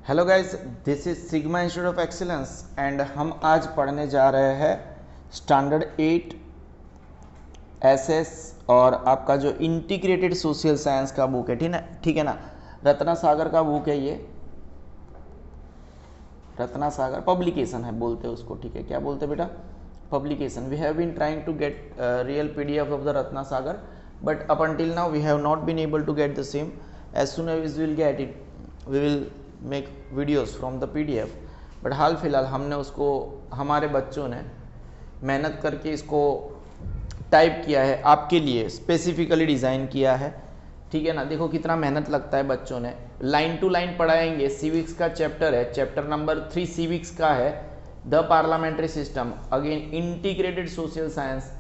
Hello guys, this is sigma institute of excellence and हम आज पढ़ने जा रहे हैं स्टैंडर्ड 8 एसएस और आपका जो इंटीग्रेटेड सोशल साइंस का बुक है, ठीक है ना। रत्ना सागर का बुक है ये, रत्ना सागर पब्लिकेशन है बोलते हैं उसको, ठीक है। क्या बोलते हैं बेटा? Publication. We have been trying to get real PDF of the Ratna Sagar, but up until now we have not been able to get the same. As soon as will get it we will make videos from the PDF. But हाल फिलहाल हमने उसको, हमारे बच्चों ने मेहनत करके इसको टाइप किया है, आपके लिए स्पेसिफिकली डिज़ाइन किया है, ठीक है ना। देखो कितना मेहनत लगता है, बच्चों ने लाइन टू लाइन पढ़ाएंगे. सिविक्स का चैप्टर है, चैप्टर नंबर 3 सिविक्स का है, the parliamentary system, again integrated social science,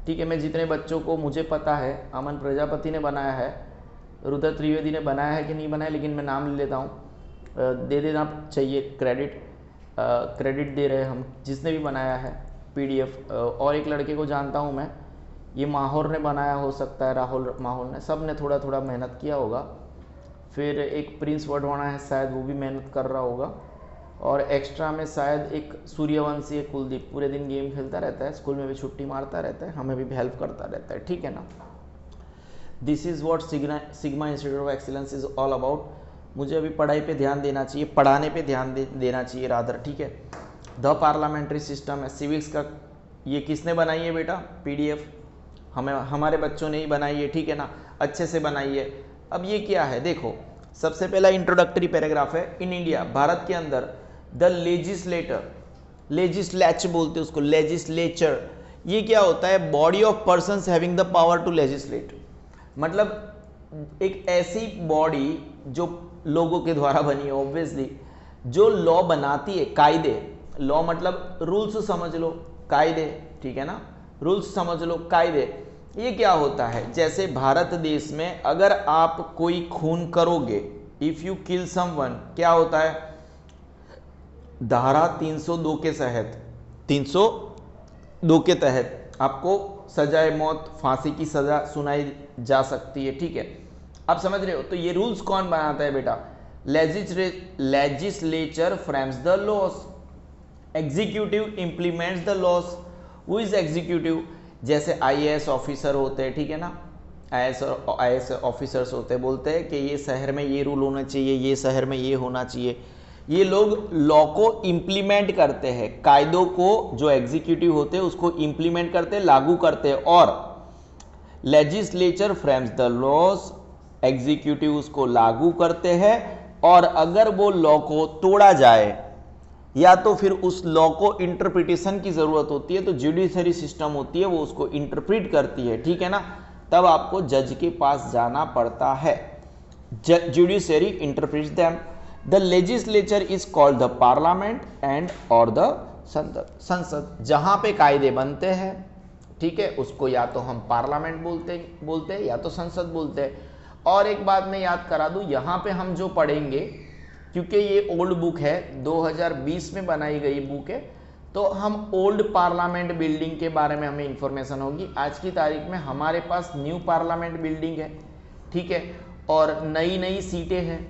ठीक है। मैं जितने बच्चों को मुझे पता है, अमन प्रजापति ने बनाया है, रुद्र त्रिवेदी ने बनाया है कि नहीं बनाया, लेकिन मैं नाम ले लेता हूँ, दे देना चाहिए क्रेडिट, क्रेडिट दे रहे हैं हम, जिसने भी बनाया है पीडीएफ. और एक लड़के को जानता हूँ मैं, ये माहौर ने बनाया हो सकता है, राहुल माहौर ने, सब ने थोड़ा थोड़ा मेहनत किया होगा. फिर एक प्रिंस वडवाना है शायद, वो भी मेहनत कर रहा होगा. और एक्स्ट्रा में शायद एक सूर्यवंशी है कुलदीप, पूरे दिन गेम खेलता रहता है, स्कूल में भी छुट्टी मारता रहता है, हमें भी हेल्प करता रहता है, ठीक है ना. This is what sigma institute of excellence is all about. मुझे अभी पढ़ाई पे ध्यान देना चाहिए, पढ़ाने पे ध्यान देना चाहिए रादर, ठीक है. द पार्लियामेंट्री सिस्टम है सिविक्स का. ये किसने बनाई है बेटा? पीडीएफ हमें, हमारे बच्चों ने ही बनाई है, ठीक है ना, अच्छे से बनाई है. अब ये क्या है देखो, सबसे पहला इंट्रोडक्टरी पैराग्राफ है. इन इंडिया, भारत के अंदर, द लेजिस्लेटर, लेजिस्लेच बोलते हैं उसको, लेजिस्लेचर, ये क्या होता है? Body of persons having the power to legislate. मतलब एक ऐसी बॉडी जो लोगों के द्वारा बनी है, ऑब्वियसली, जो लॉ बनाती है, कायदे. लॉ मतलब रूल्स समझ लो, कायदे, ठीक है ना, रूल्स समझ लो, कायदे. ये क्या होता है? जैसे भारत देश में अगर आप कोई खून करोगे, इफ यू किल समवन, क्या होता है? धारा 302 के तहत, 302 के तहत आपको सजाए मौत, फांसी की सजा सुनाई जा सकती है, ठीक है. आप समझ रहे हो? तो ये रूल्स कौन बनाता है बेटा? Legislature frames the laws, executive implements the laws. Who is executive? जैसे आईएएस ऑफिसर होते हैं, ठीक है ना, आईएएस ऑफिसर्स होते हैं, बोलते हैं कि ये शहर में ये रूल होना चाहिए, ये शहर में ये होना चाहिए. ये लोग लॉ को इंप्लीमेंट करते हैं, कायदों को जो एग्जीक्यूटिव होते हैं उसको इंप्लीमेंट करते हैं, लागू करते हैं. और legislature frames the laws, executive उसको लागू करते हैं. और अगर वो लॉ को तोड़ा जाए या तो फिर उस लॉ को इंटरप्रिटेशन की जरूरत होती है, तो जुडिशरी सिस्टम होती है, वो उसको इंटरप्रिट करती है, ठीक है ना. तब आपको जज के पास जाना पड़ता है. Judiciary interprets them. The legislature is called the parliament and और द संसद. जहां पे कायदे बनते हैं, ठीक है, उसको या तो हम पार्लियामेंट बोलते हैं या तो संसद बोलते हैं. और एक बात मैं याद करा दूं, यहाँ पे हम जो पढ़ेंगे, क्योंकि ये ओल्ड बुक है, 2020 में बनाई गई बुक है, तो हम ओल्ड पार्लियामेंट बिल्डिंग के बारे में हमें इंफॉर्मेशन होगी. आज की तारीख में हमारे पास न्यू पार्लियामेंट बिल्डिंग है, ठीक है, और नई नई सीटें हैं,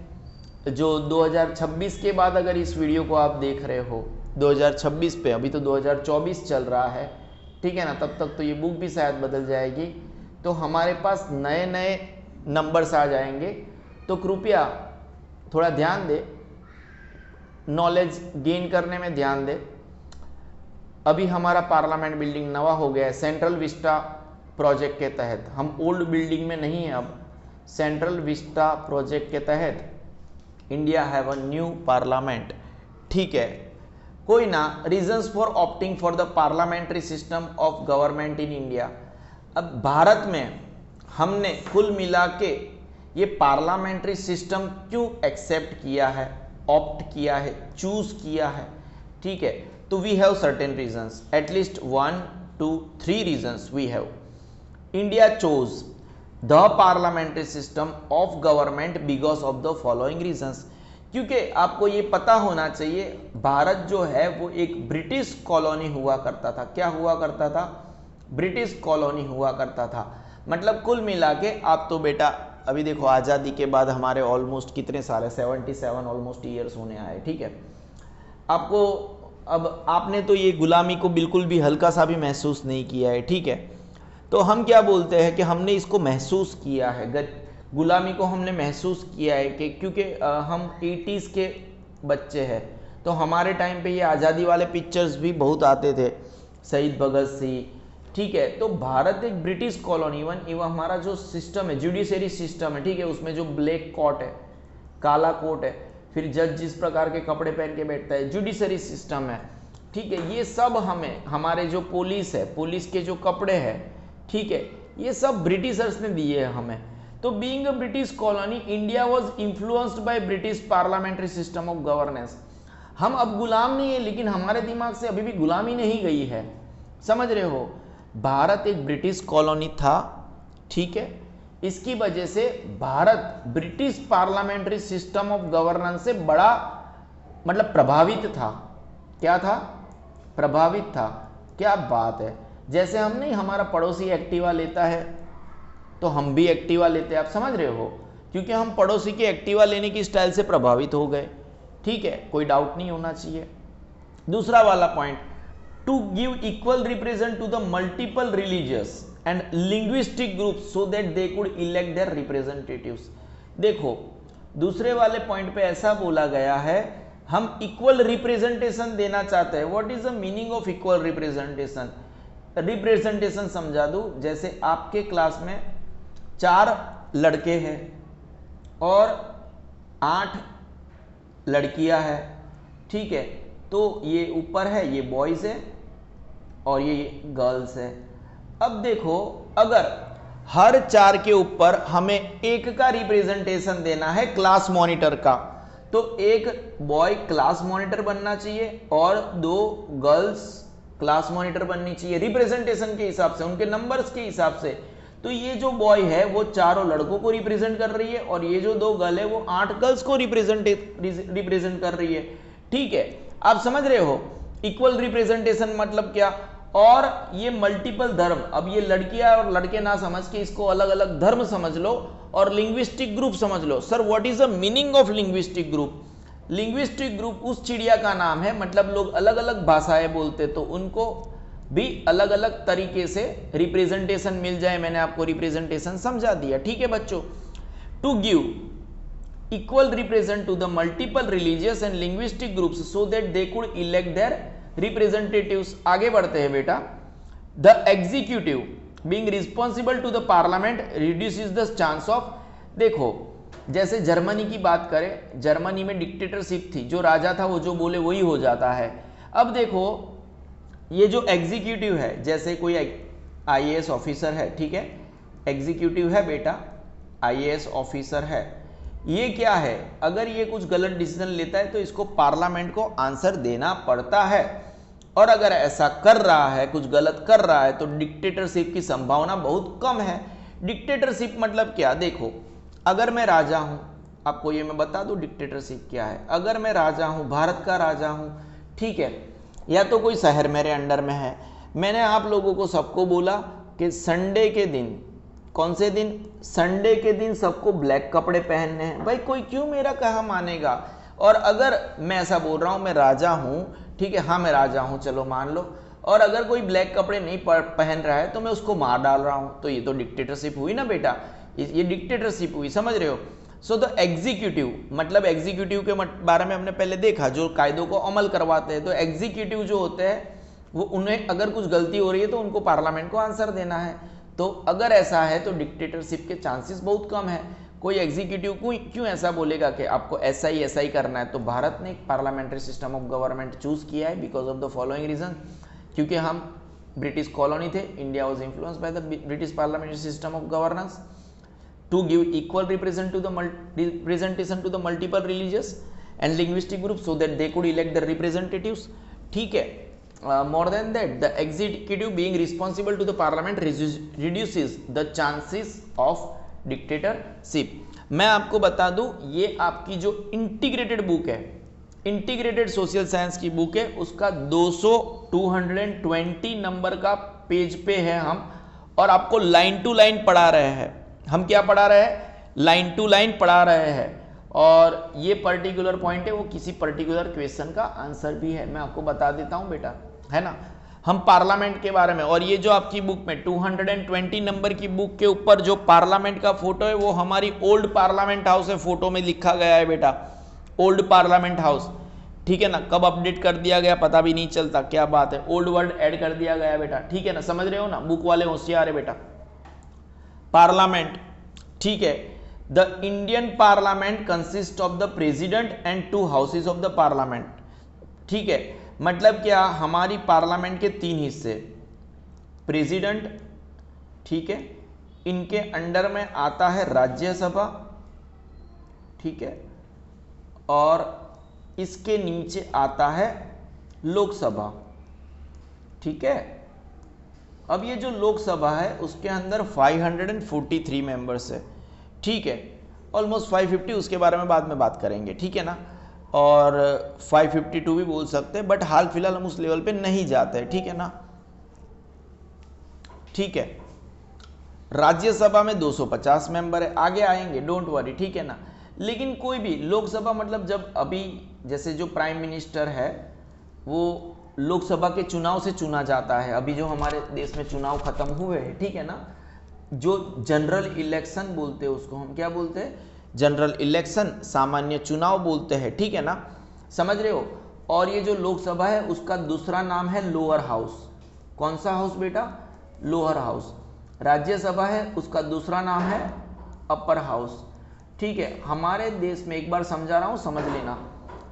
जो 2026 के बाद, अगर इस वीडियो को आप देख रहे हो 2026 पे, अभी तो 2024 चल रहा है, ठीक है ना, तब तक तो ये बुक भी शायद बदल जाएगी, तो हमारे पास नए नए नंबर्स आ जाएंगे. तो कृपया थोड़ा ध्यान दे, नॉलेज गेन करने में ध्यान दे. अभी हमारा पार्लियामेंट बिल्डिंग नवा हो गया है सेंट्रल विस्टा प्रोजेक्ट के तहत. हम ओल्ड बिल्डिंग में नहीं है अब, सेंट्रल विस्टा प्रोजेक्ट के तहत India have a new parliament, ठीक है. कोई ना, reasons for opting for the parliamentary system of government in India. अब भारत में हमने कुल मिला के ये पार्लियामेंट्री सिस्टम क्यों एक्सेप्ट किया है, ऑप्ट किया है, चूज किया है, ठीक है. तो we have certain reasons, at least 1 2 3 reasons we have. India chose the parliamentary system of government because of the following reasons. क्योंकि आपको ये पता होना चाहिए, भारत जो है वो एक ब्रिटिश कॉलोनी हुआ करता था. क्या हुआ करता था? ब्रिटिश कॉलोनी हुआ करता था. मतलब कुल मिला के आप तो बेटा अभी देखो आज़ादी के बाद हमारे ऑलमोस्ट कितने साल है, 77 ऑलमोस्ट ईयर्स होने आए, ठीक है। आपको अब आपने तो ये गुलामी को बिल्कुल भी हल्का सा भी महसूस नहीं किया है, ठीक है। तो हम क्या बोलते हैं कि हमने इसको महसूस किया है, गुलामी को हमने महसूस किया है कि क्योंकि हम 80s के बच्चे हैं, तो हमारे टाइम पे ये आज़ादी वाले पिक्चर्स भी बहुत आते थे, शहीद भगत सिंह, ठीक है। तो भारत एक ब्रिटिश कॉलोनी, इवन हमारा जो सिस्टम है, जुडिशरी सिस्टम है, ठीक है, उसमें जो ब्लैक कोट है, काला कोट है, फिर जज जिस प्रकार के कपड़े पहन के बैठता है, जुडिशरी सिस्टम है, ठीक है, ये सब हमें, हमारे जो पुलिस है, पुलिस के जो कपड़े हैं, ठीक है, ये सब ब्रिटिशर्स ने दिए हैं हमें। तो being a British colony, India was influenced by British parliamentary system of governance. हम अब गुलाम नहीं है, लेकिन हमारे दिमाग से अभी भी गुलामी नहीं गई है, समझ रहे हो। भारत एक ब्रिटिश कॉलोनी था, ठीक है, इसकी वजह से Bharat British parliamentary system of governance से बड़ा मतलब प्रभावित था। क्या था? प्रभावित था। क्या बात है। जैसे हम नहीं, हमारा पड़ोसी एक्टिवा लेता है तो हम भी एक्टिवा लेते हैं, आप समझ रहे हो, क्योंकि हम पड़ोसी की एक्टिवा लेने की स्टाइल से प्रभावित हो गए, ठीक है, कोई डाउट नहीं होना चाहिए। दूसरा वाला point, to give equal represent to the multiple religious and linguistic groups so that they could elect their representatives. देखो, दूसरे वाले पॉइंट पे ऐसा बोला गया है, हम इक्वल रिप्रेजेंटेशन देना चाहते हैं। What is the meaning of equal representation? Representation समझा दूं, जैसे आपके क्लास में 4 लड़के हैं और 8 लड़कियां हैं, ठीक है, तो ये ऊपर है, ये बॉयज है और ये गर्ल्स है। अब देखो, अगर हर 4 के ऊपर हमें एक का रिप्रेजेंटेशन देना है क्लास मॉनिटर का, तो एक बॉय क्लास मॉनिटर बनना चाहिए और 2 गर्ल्स क्लास मॉनिटर बननी चाहिए, रिप्रेजेंटेशन के हिसाब से, उनके नंबर्स के हिसाब से। तो ये जो बॉय है वो 4 लड़कों को रिप्रेजेंट कर रही है और ये जो 2 गर्ल है वो 8 गर्ल्स को रिप्रेजेंट कर रही है, ठीक है। आप समझ रहे हो इक्वल रिप्रेजेंटेशन मतलब क्या? और ये मल्टीपल धर्म, अब ये लड़कियां और लड़के ना समझ के इसको अलग अलग धर्म समझ लो और लिंग्विस्टिक ग्रुप समझ लो। Sir, what is the meaning of linguistic group? Linguistic group उस चिड़िया का नाम है, मतलब लोग अलग अलग भाषाएं बोलते तो उनको भी अलग अलग तरीके से रिप्रेजेंटेशन मिल जाए। मैंने आपको रिप्रेजेंटेशन समझा दिया, ठीक है बच्चों। To give equal represent to the multiple religious and linguistic groups so that they could elect their representatives. आगे बढ़ते हैं बेटा। The executive being responsible to the parliament reduces the chance of. देखो, जैसे जर्मनी की बात करें, जर्मनी में डिक्टेटरशिप थी, जो राजा था वो जो बोले वही हो जाता है। अब देखो, ये जो एग्जीक्यूटिव है, जैसे कोई आईएएस ऑफिसर है, ठीक है, एग्जीक्यूटिव है बेटा, आईएएस ऑफिसर है, ये क्या है, अगर ये कुछ गलत डिसीजन लेता है तो इसको पार्लियामेंट को आंसर देना पड़ता है, और अगर ऐसा कर रहा है, कुछ गलत कर रहा है, तो डिक्टेटरशिप की संभावना बहुत कम है। डिक्टेटरशिप मतलब क्या? देखो, अगर मैं राजा हूं, आपको ये मैं बता दूं डिक्टेटरशिप क्या है। अगर मैं राजा हूं, भारत का राजा हूं, ठीक है, या तो कोई शहर मेरे अंडर में है, मैंने आप लोगों को सबको बोला कि संडे के दिन, कौन से दिन? संडे के दिन सबको ब्लैक कपड़े पहनने हैं। भाई कोई क्यों मेरा कहा मानेगा? और अगर मैं ऐसा बोल रहा हूं, मैं राजा हूं, ठीक है, हाँ मैं राजा हूं, चलो मान लो, और अगर कोई ब्लैक कपड़े नहीं पहन रहा है तो मैं उसको मार डाल रहा हूं, तो ये तो डिक्टेटरशिप हुई ना बेटा, ये डिक्टेटरशिप हुई, समझ रहे हो। सो द एग्जीक्यूटिव, मतलब एग्जीक्यूटिव के बारे में हमने पहले देखा, जो कायदों को अमल करवाते हैं। तो एग्जीक्यूटिव जो होते हैं वो, उन्हें अगर कुछ गलती हो रही है तो उनको पार्लियामेंट को आंसर देना है। तो अगर ऐसा है तो डिक्टेटरशिप के चांसेस बहुत कम है। कोई एग्जीक्यूटिव क्यों ऐसा बोलेगा कि आपको ऐसा ही करना है? तो भारत ने एक parliamentary system of government choose किया है because of the following reason, क्योंकि हम ब्रिटिश कॉलोनी थे, India was influenced by the British parliamentary system of governance to give equal representation to the multiple religious and linguistic groups so that they could elect their representatives, ठीक है। More than that, the executive being responsible to the parliament reduces the chances of dictatorship। मैं आपको बता दूं, ये आपकी जो integrated book है, इंटीग्रेटेड सोशल साइंस की बुक है, उसका 220 नंबर का पेज पे है हम, और आपको लाइन टू लाइन पढ़ा रहे हैं। हम क्या पढ़ा रहे हैं? लाइन टू लाइन पढ़ा रहे हैं, और ये पर्टिकुलर पॉइंट है वो किसी पर्टिकुलर क्वेश्चन का आंसर भी है, मैं आपको बता देता हूं बेटा, है ना। हम पार्लियामेंट के बारे में, और ये जो आपकी बुक में 220 नंबर की बुक के ऊपर जो पार्लियामेंट का फोटो है वो हमारी ओल्ड पार्लियामेंट हाउस है, फोटो में लिखा गया है बेटा, ओल्ड पार्लियामेंट हाउस, ठीक है ना। कब अपडेट कर दिया गया पता भी नहीं चलता, क्या बात है, ओल्ड वर्ड ऐड कर दिया गया बेटा, ठीक है ना, समझ रहे हो ना, बुक वाले होशियार है बेटा। पार्लियामेंट, ठीक है, the Indian parliament consist of the president and 2 houses of the parliament, ठीक है, मतलब क्या, हमारी पार्लियामेंट के 3 हिस्से, प्रेसिडेंट, ठीक है, इनके अंडर में आता है राज्यसभा, ठीक है, और इसके नीचे आता है लोकसभा, ठीक है। अब ये जो लोकसभा है उसके अंदर 543 मेंबर्स है, ठीक है, ऑलमोस्ट 550, उसके बारे में बाद में बात करेंगे, ठीक है ना, और 552 भी बोल सकते हैं, बट हाल फिलहाल हम उस लेवल पे नहीं जाते हैं, ठीक है ना, ठीक है। राज्यसभा में 250 मेंबर है, आगे आएंगे, डोंट वरी, ठीक है ना। लेकिन कोई भी लोकसभा, मतलब जब अभी जैसे जो प्राइम मिनिस्टर है वो लोकसभा के चुनाव से चुना जाता है, अभी जो हमारे देश में चुनाव खत्म हुए हैं, ठीक है ना, जो जनरल इलेक्शन बोलते हैं उसको हम क्या बोलते हैं, जनरल इलेक्शन, सामान्य चुनाव बोलते हैं, ठीक है ना, समझ रहे हो। और ये जो लोकसभा है उसका दूसरा नाम है लोअर हाउस, कौन सा हाउस बेटा, लोअर हाउस। राज्यसभा है उसका दूसरा नाम है अपर हाउस, ठीक है। हमारे देश में, एक बार समझा रहा हूं, समझ लेना,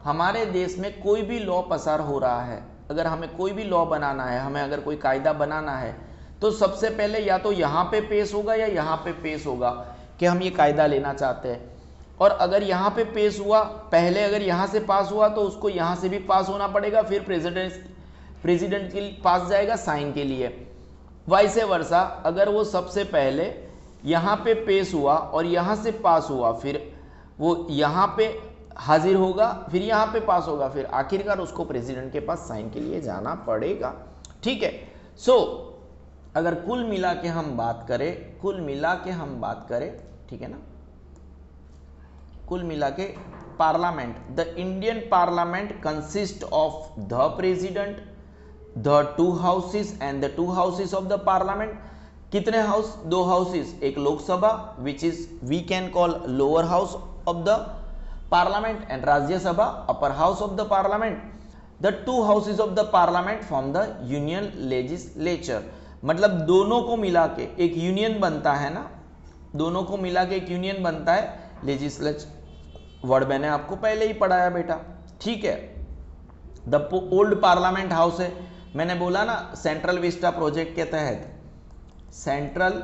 हमारे देश में कोई भी लॉ पसार हो रहा है, अगर हमें कोई भी लॉ बनाना है, हमें अगर कोई कायदा बनाना है, तो सबसे पहले या तो यहाँ पे पेश होगा या यहाँ पे पेश होगा कि हम ये कायदा लेना चाहते हैं, और अगर यहाँ पे पेश हुआ, पहले अगर यहाँ से पास हुआ तो उसको यहाँ से भी पास होना पड़ेगा, फिर प्रेसिडेंट के पास जाएगा साइन के लिए, वैसे वर्षा। अगर वो सबसे पहले यहाँ पे पेश हुआ और यहाँ से पास हुआ, फिर वो यहाँ पे हाजिर होगा, फिर यहाँ पे पास होगा, फिर आखिरकार उसको प्रेसिडेंट के पास साइन के लिए जाना पड़ेगा, ठीक है। सो अगर कुल मिला के हम बात करें, कुल मिला के हम बात करें, ठीक है ना, कुल मिला के parliament, the Indian parliament consist of the president, the 2 houses and the 2 houses of the parliament. कितने हाउस, 2 हाउसेस, एक Lok Sabha which is we can call lower house of the parliament, and Rajya Sabha upper house of the parliament. The 2 houses of the parliament form the union legislature, मतलब दोनों को मिला के एक union बनता है ना, दोनों को मिला के एक यूनियन बनता है लेजिस्लेचर, वर्ड मैंने आपको पहले ही पढ़ाया बेटा, ठीक है। द ओल्ड पार्लियामेंट हाउस है, मैंने बोला ना, सेंट्रल विस्टा प्रोजेक्ट के तहत, सेंट्रल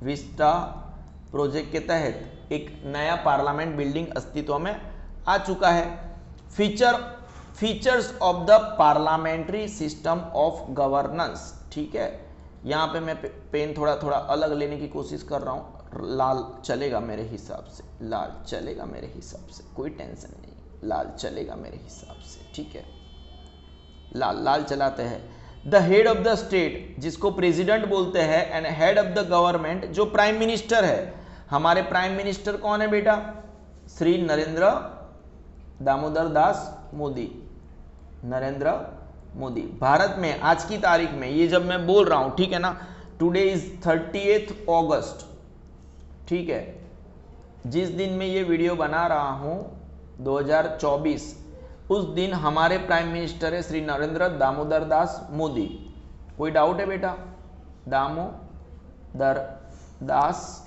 विस्टा प्रोजेक्ट के तहत एक नया पार्लियामेंट बिल्डिंग अस्तित्व में आ चुका है। Features of the parliamentary system of governance, ठीक है, यहाँ पे मैं पेन थोड़ा थोड़ा अलग लेने की कोशिश कर रहा हूँ, लाल चलेगा मेरे हिसाब से, लाल चलेगा मेरे हिसाब से, कोई टेंशन नहीं, लाल चलेगा मेरे हिसाब से, ठीक है, लाल लाल चलाते हैं। The head of the state, जिसको प्रेसिडेंट बोलते हैं, and head of the government, जो प्राइम मिनिस्टर है, हमारे प्राइम मिनिस्टर कौन है बेटा, श्री नरेंद्र दामोदर दास मोदी, नरेंद्र मोदी। भारत में आज की तारीख में, ये जब मैं बोल रहा हूं, ठीक है ना, टुडे इज 30 अगस्त, ठीक है, जिस दिन मैं ये वीडियो बना रहा हूं 2024, उस दिन हमारे प्राइम मिनिस्टर है श्री नरेंद्र दामोदर दास मोदी। कोई डाउट है बेटा, दामोदर दास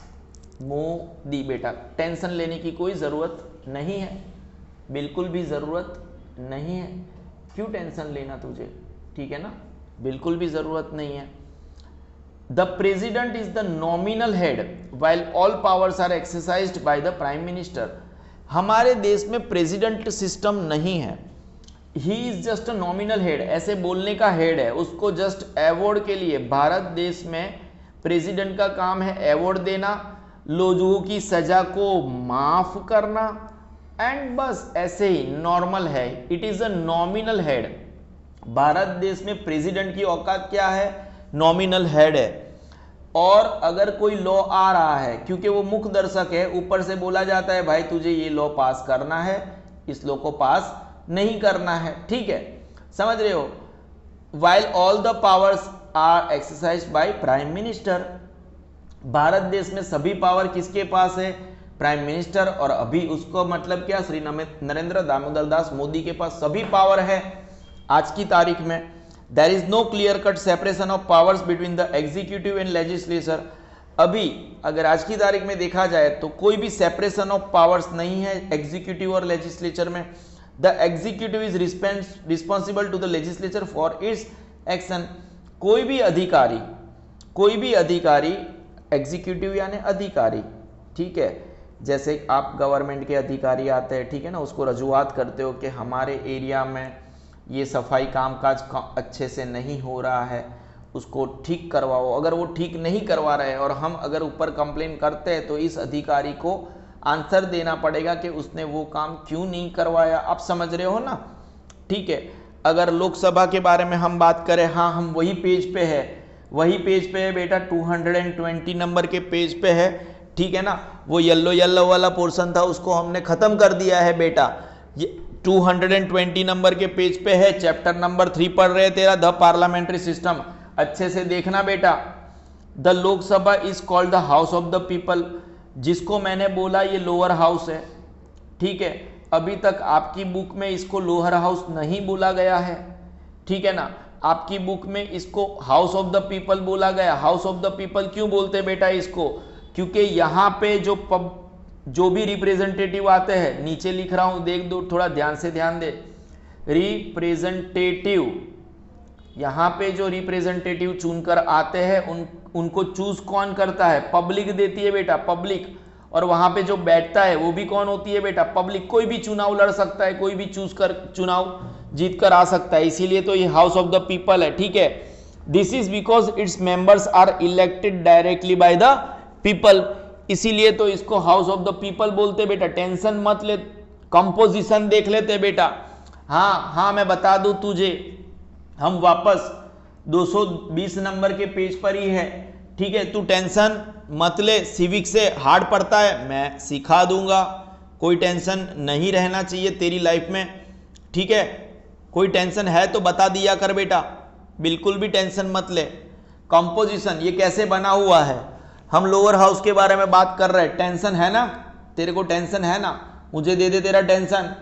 मोदी, बेटा टेंशन लेने की कोई ज़रूरत नहीं है, बिल्कुल भी ज़रूरत नहीं है, क्यों टेंशन लेना तुझे, ठीक है ना, बिल्कुल भी ज़रूरत नहीं है। The president is the nominal head while all powers are exercised by the prime minister. हमारे देश में प्रेसिडेंट सिस्टम नहीं है, he is just a nominal head, ऐसे बोलने का हेड है, उसको जस्ट अवार्ड के लिए, भारत देश में प्रेसिडेंट का काम है अवार्ड देना, लोगों की सजा को माफ करना, एंड बस ऐसे ही नॉर्मल है, it is a nominal head. Bharat देश में प्रेसिडेंट की औकात क्या है, नॉमिनल हेड है। और अगर कोई लॉ आ रहा है, क्योंकि वो मुख्य दर्शक है, ऊपर से बोला जाता है भाई तुझे ये लॉ पास करना है, इस लॉ को पास नहीं करना है, ठीक है, समझ रहे हो। While all the powers are exercised by prime minister, Bharat देश में सभी पावर किसके पास है, प्राइम मिनिस्टर, और अभी उसको मतलब क्या, श्री नरेंद्र दामोदर दास मोदी के पास सभी पावर है आज की तारीख में। There is no clear cut separation of powers between the executive and legislature, अभी अगर आज की तारीख में देखा जाए तो कोई भी सेपरेशन ऑफ पावर्स नहीं है एग्जीक्यूटिव और लेजिस्लेचर में। The executive is responsible to the legislature for its action, कोई भी अधिकारी एग्जीक्यूटिव यानी अधिकारी, ठीक है, जैसे आप गवर्नमेंट के अधिकारी आते हैं, ठीक है ना, उसको रजूआत करते हो कि हमारे एरिया में ये सफाई कामकाज अच्छे से नहीं हो रहा है, उसको ठीक करवाओ। अगर वो ठीक नहीं करवा रहे हैं और हम अगर ऊपर कंप्लेन करते हैं तो इस अधिकारी को आंसर देना पड़ेगा कि उसने वो काम क्यों नहीं करवाया, आप समझ रहे हो ना, ठीक है। अगर लोकसभा के बारे में हम बात करें, हाँ हम वही पेज पे है बेटा, 220 नंबर के पेज पे है, ठीक है ना, वो येलो वाला पोर्शन था उसको हमने खत्म कर दिया है बेटा, ये 220 नंबर के पेज पे है, चैप्टर नंबर 3 पढ़ रहे तेरा, द पार्लियामेंट्री सिस्टम, अच्छे से देखना बेटा। The Lok Sabha is called the house of the people, जिसको मैंने बोला ये लोअर हाउस है, ठीक है, अभी तक आपकी बुक में इसको लोअर हाउस नहीं बोला गया है, ठीक है ना, आपकी बुक में इसको हाउस ऑफ द पीपल बोला गया। हाउस ऑफ द पीपल क्यों बोलते हैं बेटा इसको, क्योंकि यहाँ पे जो भी रिप्रेजेंटेटिव आते हैं, नीचे लिख रहा हूं देख दो, थोड़ा ध्यान से ध्यान दे, रिप्रेजेंटेटिव, यहाँ पे जो रिप्रेजेंटेटिव चुनकर आते हैं उनको चूज कौन करता है, पब्लिक देती है बेटा, पब्लिक, और वहां पे जो बैठता है वो भी कौन होती है बेटा, पब्लिक। कोई भी चुनाव लड़ सकता है, कोई भी चुनाव जीत कर आ सकता है, इसीलिए तो ये हाउस ऑफ द पीपल है, ठीक है। This is because its members are elected directly by the people, इसीलिए तो इसको हाउस ऑफ द पीपल बोलते बेटा। टेंशन मत ले, कंपोजिशन देख लेते बेटा। हाँ मैं बता दूं तुझे, हम वापस 220 नंबर के पेज पर ही है, ठीक है, तू टेंशन मत ले, सिविक से हार्ड पड़ता है, मैं सिखा दूंगा, कोई टेंशन नहीं रहना चाहिए तेरी लाइफ में, ठीक है, कोई टेंशन है तो बता दिया कर बेटा, बिल्कुल भी टेंशन मत ले। कंपोजिशन ये कैसे बना हुआ है, हम लोअर हाउस के बारे में बात कर रहे हैं, टेंशन है ना तेरे को, टेंशन है ना, मुझे दे दे तेरा टेंशन,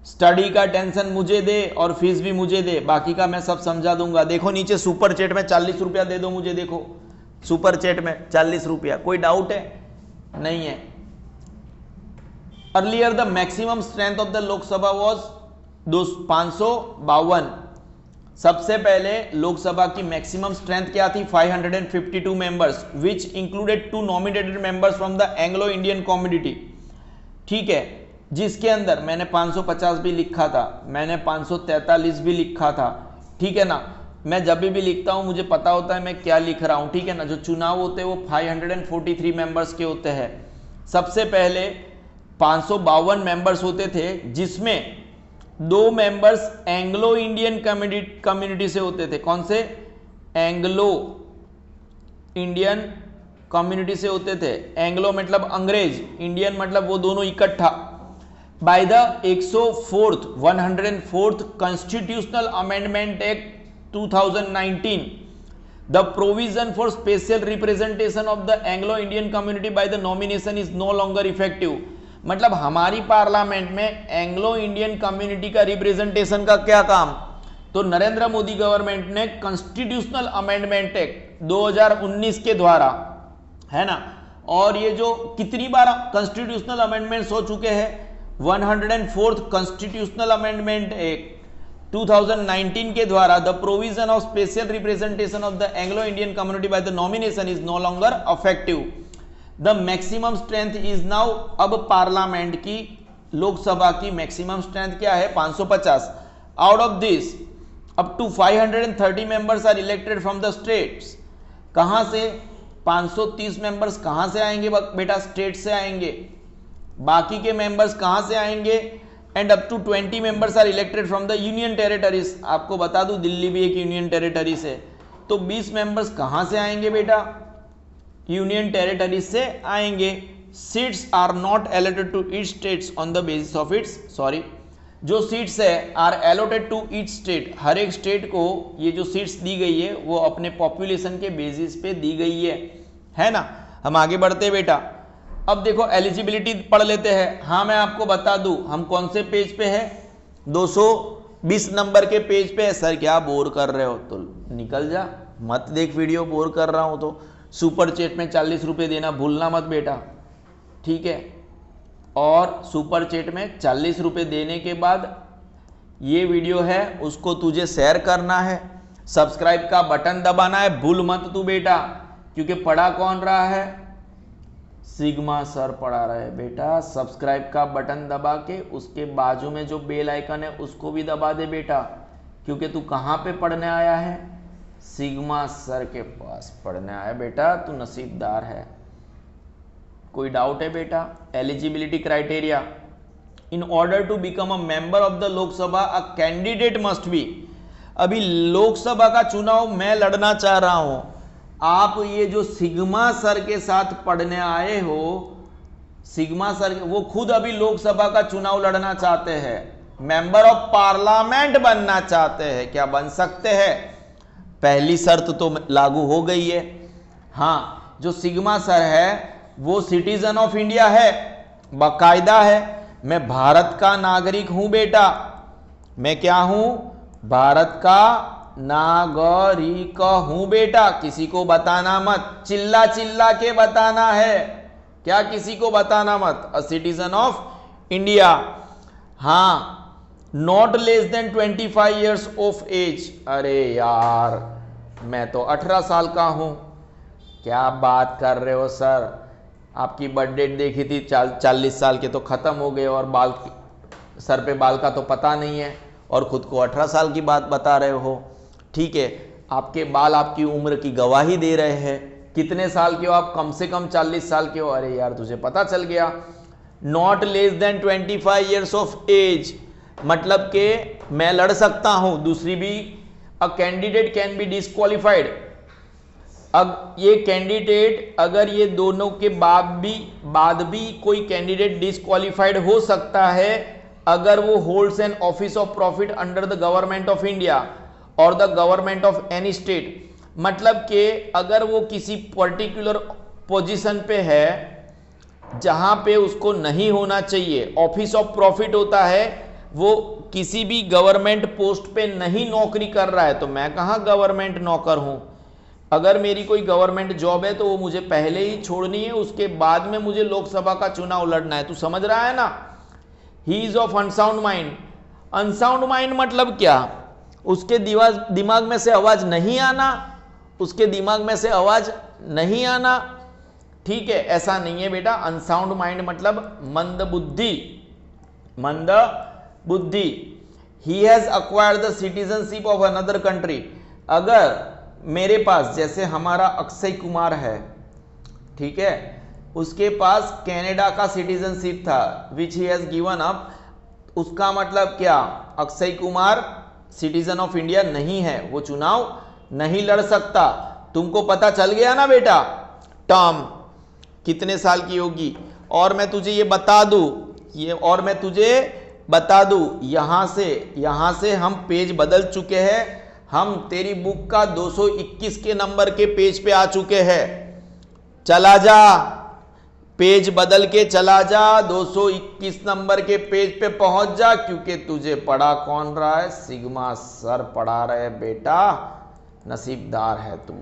स्टडी का टेंशन मुझे दे और फीस भी मुझे दे, बाकी का मैं सब समझा दूंगा। देखो नीचे सुपर चैट में 40 रुपया दे दो मुझे, देखो सुपर चैट में 40 रुपया, कोई डाउट है, नहीं है। Earlier the maximum strength of the Lok Sabha was 552, सबसे पहले लोकसभा की मैक्सिमम स्ट्रेंथ क्या थी, 552 members, which included 2 nominated members from the Anglo Indian community, ठीक है, जिसके अंदर मैंने 550 भी लिखा था, मैंने 543 भी लिखा था, ठीक है ना, मैं जब भी लिखता हूं मुझे पता होता है मैं क्या लिख रहा हूं, ठीक है ना। जो चुनाव होते हैं वो 543 मेंबर्स के होते हैं। सबसे पहले 552 मेंबर्स होते थे, जिसमें 2 मेंबर्स एंग्लो इंडियन कम्युनिटी से होते थे। कौन से, एंग्लो इंडियन कम्युनिटी से होते थे। एंग्लो मतलब अंग्रेज, इंडियन मतलब वो दोनों इकट्ठा। By the 104th constitutional amendment act 2019, the provision for special representation of the Anglo Indian community by the nomination is no longer effective। मतलब हमारी पार्लियामेंट में एंग्लो इंडियन कम्युनिटी का रिप्रेजेंटेशन का क्या काम, तो नरेंद्र मोदी गवर्नमेंट ने कॉन्स्टिट्यूशनल अमेंडमेंट एक्ट 2019 के द्वारा, है ना, और ये जो कितनी बार कॉन्स्टिट्यूशनल अमेंडमेंट्स हो चुके हैं, 104th कॉन्स्टिट्यूशनल अमेंडमेंट एक्ट 2019 के द्वारा the provision of special representation of the Anglo Indian community by the nomination is no longer effective. The maximum strength is now, अब पार्लियामेंट की, लोकसभा की मैक्सिमम स्ट्रेंथ क्या है, 550। Out of this up to 530 members are elected from the states. कहां से 530 members कहां से आएंगे बेटा, स्टेट से आएंगे। बाकी के मेंबर्स कहां से आएंगे, and up to 20 members are elected from the union territories. आपको बता दूं दिल्ली भी एक यूनियन टेरिटरीज है, तो 20 मेंबर्स कहां से आएंगे बेटा? यूनियन टेरिटरी से आएंगे। Seats are not allotted to each states on the basis of its, sorry, जो सीट्स है are allotted to each state, हर एक स्टेट को ये जो सीट्स दी गई है वो अपने पॉपुलेशन के बेसिस पे दी गई है ना। हम आगे बढ़ते हैं बेटा। अब देखो एलिजिबिलिटी पढ़ लेते हैं। हाँ मैं आपको बता दूं हम कौन से पेज पे है, 220 नंबर के पेज पे है। सर क्या बोर कर रहे हो? तो निकल जा, मत देख वीडियो, बोर कर रहा हूं तो। सुपर चैट में 40 रुपये देना भूलना मत बेटा, ठीक है। और सुपर चैट में 40 रुपये देने के बाद ये वीडियो है उसको तुझे शेयर करना है, सब्सक्राइब का बटन दबाना है, भूल मत तू बेटा, क्योंकि पढ़ा कौन रहा है? सिग्मा सर पढ़ा रहे बेटा। सब्सक्राइब का बटन दबा के उसके बाजू में जो बेल आइकन है उसको भी दबा दे बेटा, क्योंकि तू कहाँ पे पढ़ने आया है? सिग्मा सर के पास पढ़ने आया बेटा, तू नसीबदार है। कोई डाउट है बेटा? Eligibility criteria, in order to become a member of the Lok Sabha a candidate must be. अभी लोकसभा का चुनाव मैं लड़ना चाह रहा हूं, आप ये जो सिग्मा सर के साथ पढ़ने आए हो, सिग्मा सर वो खुद अभी लोकसभा का चुनाव लड़ना चाहते हैं, मेंबर ऑफ पार्लियामेंट बनना चाहते हैं। क्या बन सकते हैं? पहली शर्त तो लागू हो गई है। हाँ, जो सिग्मा सर है वो सिटीजन ऑफ इंडिया है, बाकायदा है। मैं भारत का नागरिक हूं बेटा, मैं क्या हूं? भारत का नागरिक हूं बेटा। किसी को बताना मत, चिल्ला चिल्ला के बताना है, क्या किसी को बताना मत। A citizen of India. हाँ, not less than 25 years of age. अरे यार मैं तो 18 साल का हूं। क्या बात कर रहे हो सर? आपकी बर्थ डेट देखी थी 40 साल के तो खत्म हो गए, और बाल सर पे बाल का तो पता नहीं है, और खुद को 18 साल की बात बता रहे हो। ठीक है, आपके बाल आपकी उम्र की गवाही दे रहे हैं। कितने साल के हो आप? कम से कम 40 साल के हो। अरे यार तुझे पता चल गया। Not less than 25 years of age, मतलब कि मैं लड़ सकता हूं। दूसरी भी, a candidate can be disqualified. अब ये कैंडिडेट, अगर ये दोनों के बाद भी कोई कैंडिडेट डिस्क्वालिफाइड हो सकता है अगर वो holds an office of profit under the government of India और the government of any state. मतलब कि अगर वो किसी पर्टिकुलर पोजीशन पे है जहां पे उसको नहीं होना चाहिए, ऑफिस ऑफ प्रॉफिट होता है, वो किसी भी गवर्नमेंट पोस्ट पे नहीं नौकरी कर रहा है, तो मैं कहां गवर्नमेंट नौकर हूं। अगर मेरी कोई गवर्नमेंट जॉब है तो वो मुझे पहले ही छोड़नी है, उसके बाद में मुझे लोकसभा का चुनाव लड़ना है। तू समझ रहा है ना? He is of unsound mind. Unsound mind मतलब क्या? उसके दिमाग में से आवाज नहीं आना, उसके दिमाग में से आवाज नहीं आना। ठीक है, ऐसा नहीं है बेटा। अनसाउंड माइंड मतलब मंद बुद्धि, मंद बुद्धि। He has acquired the citizenship of another country. अगर मेरे पास, जैसे हमारा अक्षय कुमार है, ठीक है, उसके पास कनाडा का सिटीजनशिप था विच ही हैज गिवन अप, उसका मतलब क्या? Akshay Kumar citizen of India नहीं है, वो चुनाव नहीं लड़ सकता। तुमको पता चल गया ना बेटा टर्म कितने साल की होगी। और मैं तुझे ये बता दूं, यहां से हम पेज बदल चुके हैं। हम तेरी बुक का 221 के नंबर के पेज पे आ चुके हैं। चला जा, पेज बदल के चला जा, 221 नंबर के पेज पे पहुंच जा, क्योंकि तुझे पढ़ा कौन रहा है? सिग्मा सर पढ़ा रहे बेटा, नसीबदार है तू।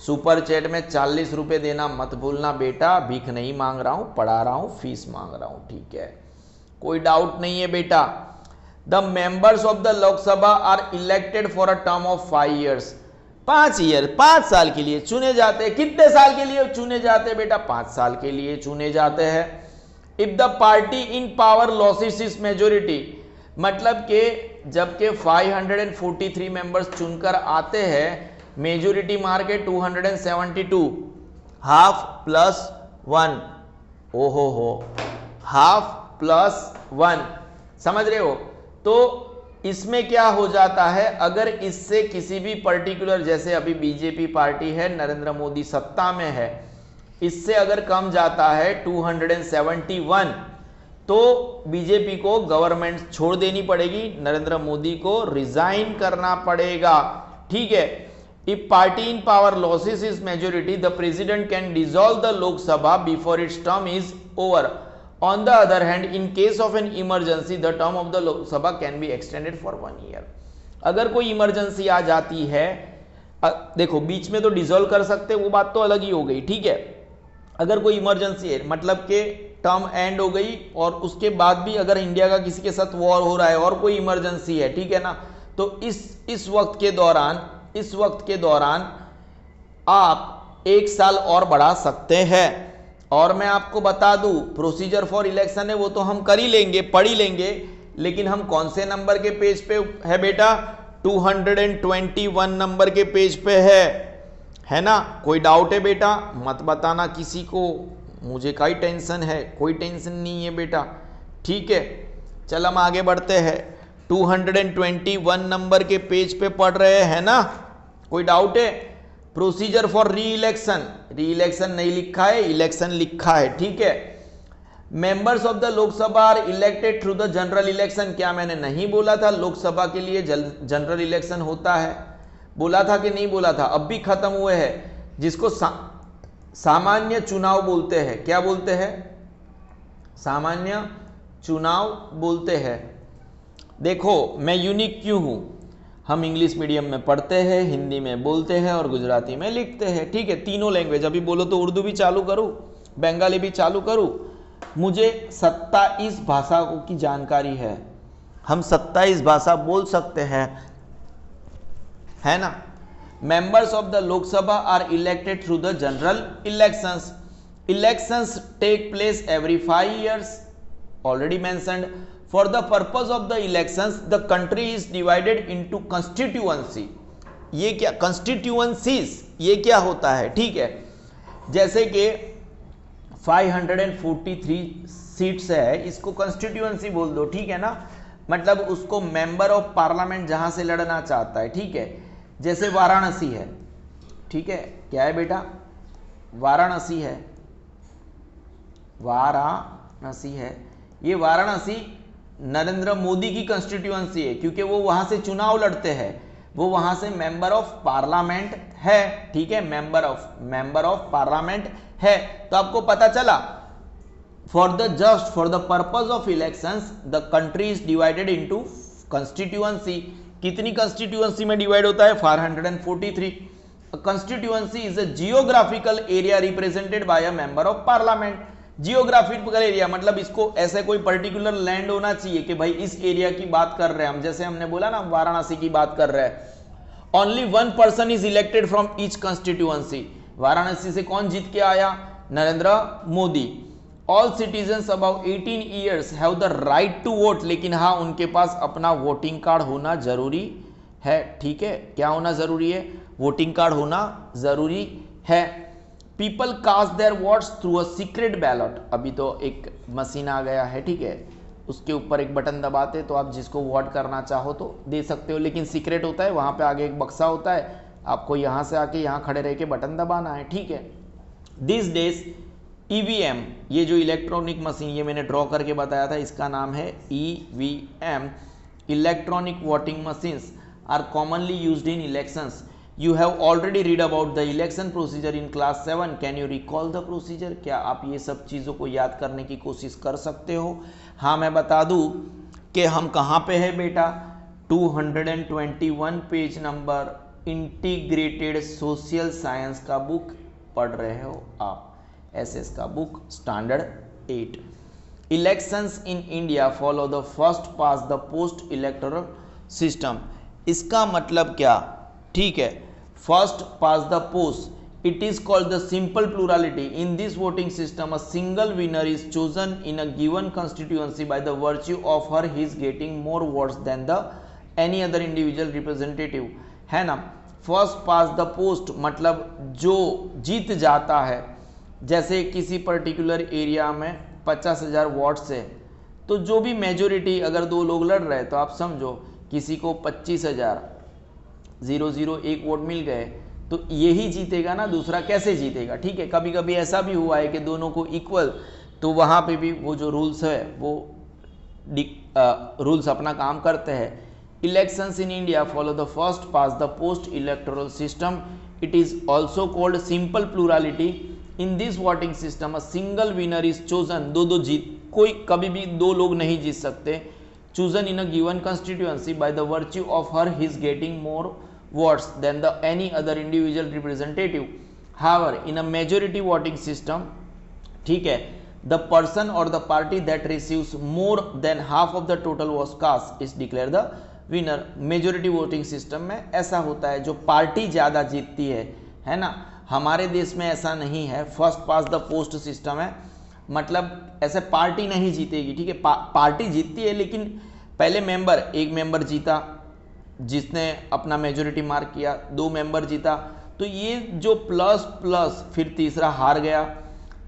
सुपर चैट में 40 रुपए देना मत भूलना बेटा, भीख नहीं मांग रहा हूं, पढ़ा रहा हूं, फीस मांग रहा हूं, ठीक है? कोई डाउट नहीं है बेटा। The members of the Lok Sabha are elected for a term of 5 years. 5 साल के लिए चुने जाते हैं। कितने साल के लिए चुने जाते हैं बेटा? 5 साल के लिए चुने जाते हैं। If the party in power losses is majority, मतलब कि जबकि 543 मेंबर्स चुनकर आते हैं, मेजोरिटी मार के 272, हाफ प्लस 1, ओहो, हाफ प्लस 1, समझ रहे हो? तो इसमें क्या हो जाता है, अगर इससे किसी भी पर्टिकुलर, जैसे अभी बीजेपी पार्टी है, नरेंद्र मोदी सत्ता में है, इससे अगर कम जाता है 271, तो बीजेपी को गवर्नमेंट छोड़ देनी पड़ेगी, नरेंद्र मोदी को रिजाइन करना पड़ेगा। ठीक है। If party in power losses is majority, the president can dissolve the Lok Sabha before it's term is over. On the other hand, in case of an emergency, the term of the Lok Sabha can be extended for 1 year. अगर कोई emergency आ जाती है, देखो बीच में तो dissolve कर सकते, वो बात तो अलग ही हो गई। ठीक है। अगर कोई इमरजेंसी है, मतलब के टर्म एंड हो गई, और उसके बाद भी अगर इंडिया का किसी के साथ वॉर हो रहा है और कोई इमरजेंसी है, ठीक है ना, तो इस वक्त के दौरान आप 1 साल और बढ़ा सकते हैं। और मैं आपको बता दूं, प्रोसीजर फॉर इलेक्शन है वो तो हम कर ही लेंगे, पढ़ ही लेंगे, लेकिन हम कौन से नंबर के पेज पे है बेटा? 221 नंबर के पेज पे है ना? कोई डाउट है बेटा? मत बताना किसी को, मुझे कोई टेंशन है, कोई टेंशन नहीं है बेटा। ठीक है, चल हम आगे बढ़ते हैं। 221 नंबर के पेज पे पढ़ रहे हैं ना? कोई डाउट है? प्रोसीजर फॉर री इलेक्शन नहीं लिखा है, इलेक्शन लिखा है। ठीक है। Members of the Lok Sabha are elected through the general election. क्या मैंने नहीं बोला था लोकसभा के लिए जनरल इलेक्शन होता है? बोला था कि नहीं बोला था? अब भी खत्म हुए हैं, जिसको सामान्य चुनाव बोलते हैं। क्या बोलते हैं? सामान्य चुनाव बोलते हैं। देखो मैं यूनिक क्यों हूं, हम इंग्लिश मीडियम में पढ़ते हैं, हिंदी में बोलते हैं और गुजराती में लिखते हैं। ठीक है, तीनों लैंग्वेज। अभी बोलो तो उर्दू भी चालू करूं, बंगाली भी चालू करूं। मुझे 27 भाषाओं की जानकारी है, हम 27 भाषा बोल सकते हैं, है ना? Members of the Lok Sabha are elected through the general elections. Elections take place every 5 years, already mentioned. For the purpose of the elections, the country is divided into constituency. ये क्या constituencies, ये क्या होता है? ठीक है, जैसे कि 543 सीट्स है, इसको constituency बोल दो। ठीक है ना? मतलब उसको मेंबर ऑफ पार्लियामेंट जहां से लड़ना चाहता है। ठीक है, जैसे वाराणसी है। ठीक है, क्या है बेटा? वाराणसी है, वाराणसी है। ये वाराणसी नरेंद्र मोदी की कंस्टिट्यूएंसी है, क्योंकि वो वहां से चुनाव लड़ते हैं, वो वहां से मेंबर ऑफ पार्लियामेंट है। ठीक है, मेंबर ऑफ पार्लियामेंट है। तो आपको पता चला, for the purpose of elections the country is divided into constituency. कितनी कंस्टिट्यूएंसी में डिवाइड होता है? 543। Constituency is a geographical area represented by a member of parliament. Geographical area मतलब इसको ऐसे कोई पर्टिकुलर लैंड होना चाहिए कि भाई इस एरिया की बात कर रहे हैं हम, जैसे हमने बोला ना वाराणसी की बात कर रहे हैं। Only 1 person is elected from each constituency. Varanasi से कौन जीत के आया? Narendra Modi. All citizens above 18 years have the right to vote. लेकिन हाँ, उनके पास अपना वोटिंग कार्ड होना जरूरी है। ठीक है, क्या होना जरूरी है? वोटिंग कार्ड होना जरूरी है। People cast their votes through a secret ballot. अभी तो एक मशीन आ गया है, ठीक है, उसके ऊपर एक बटन दबाते तो आप जिसको वोट करना चाहो तो दे सकते हो, लेकिन सीक्रेट होता है। वहां पे आगे एक बक्सा होता है, आपको यहां से आके यहां खड़े रह के बटन दबाना है। ठीक है। दिस डेज ईवीएम, ये जो इलेक्ट्रॉनिक मशीन, ये मैंने ड्रॉ करके बताया था, इसका नाम है EVM, electronic voting machines are commonly used in elections. You have already read about the election procedure in class 7. Can you recall the procedure? क्या आप ये सब चीज़ों को याद करने की कोशिश कर सकते हो? हाँ, मैं बता दूँ कि हम कहाँ पे है बेटा? 221 page number integrated social science का बुक पढ़ रहे हो आप, एसएस का book standard 8। Elections in India follow the first past the post electoral system. इसका मतलब क्या? ठीक है, first past the post, it is called the simple plurality. In this voting system a single winner is chosen in a given constituency by the virtue of her his getting more votes than the any other individual representative, है ना? First past the post मतलब जो जीत जाता है, जैसे किसी particular area में 50,000 votes है, तो जो भी मेजोरिटी, अगर 2 लोग लड़ रहे हैं तो आप समझो किसी को 25,001 वोट मिल गए तो यही जीतेगा ना, दूसरा कैसे जीतेगा। ठीक है, कभी कभी ऐसा भी हुआ है कि दोनों को इक्वल, तो वहाँ पे भी वो जो रूल्स है वो रूल्स अपना काम करते हैं। Elections in India follow the first past the post electoral system, it is also called simple plurality. In this voting system a single winner is chosen, दो जीत, कोई कभी भी दो लोग नहीं जीत सकते, chosen in a given constituency by the virtue of her his getting more votes than the any other individual representative. However, in a majority voting system, ठीक है, the person or the party that receives more than half of the total votes cast is declared the winner. Majority voting system में ऐसा होता है, जो party ज़्यादा जीतती है ना। हमारे देश में ऐसा नहीं है, first past the post system है, मतलब ऐसे पार्टी नहीं जीतेगी। ठीक है, पार्टी जीतती है लेकिन पहले मेंबर, एक मेंबर जीता जिसने अपना मेजोरिटी मार्क किया, 2 मेंबर जीता, तो ये जो प्लस प्लस फिर तीसरा हार गया,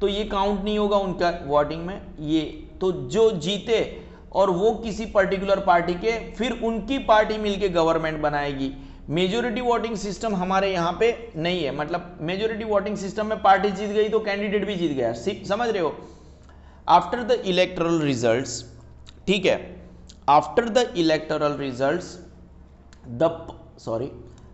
तो ये काउंट नहीं होगा उनका वोटिंग में। ये तो जो जीते और वो किसी पर्टिकुलर पार्टी के, फिर उनकी पार्टी मिलके गवर्नमेंट बनाएगी। मेजोरिटी वोटिंग सिस्टम हमारे यहाँ पे नहीं है, मतलब मेजोरिटी वोटिंग सिस्टम में पार्टी जीत गई तो कैंडिडेट भी जीत गया, समझ रहे हो। आफ्टर द इलेक्टोरल रिजल्ट्स, ठीक है, after the electoral results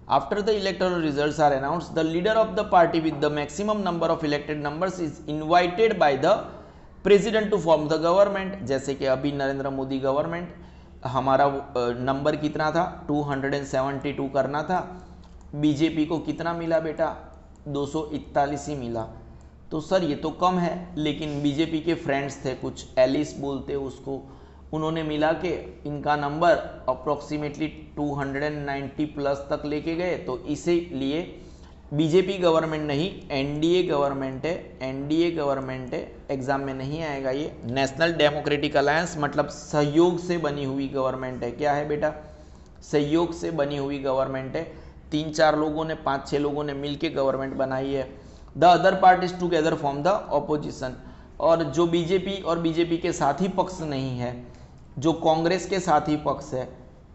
after the electoral results are announced, the leader of the party with the maximum number of elected members is invited by the president to form the government। जैसे कि अभी Narendra Modi government, हमारा number कितना था, 272 करना था, BJP को कितना मिला बेटा, 241 ही मिला। तो सर ये तो कम है, लेकिन बीजेपी के फ्रेंड्स थे कुछ, एलिस बोलते उसको, उन्होंने मिला के इनका नंबर अप्रोक्सीमेटली 290 प्लस तक लेके गए। तो इसीलिए बीजेपी गवर्नमेंट नहीं, एनडीए गवर्नमेंट है, एनडीए गवर्नमेंट है, एग्जाम में नहीं आएगा ये। नेशनल डेमोक्रेटिक अलायंस मतलब सहयोग से बनी हुई गवर्नमेंट है। क्या है बेटा, सहयोग से बनी हुई गवर्नमेंट है। 3-4 लोगों ने, 5-6 लोगों ने मिलके गवर्नमेंट बनाई है। The other parties together form the opposition. और जो बीजेपी और बीजेपी के साथी पक्ष नहीं है, जो कांग्रेस के साथी पक्ष है,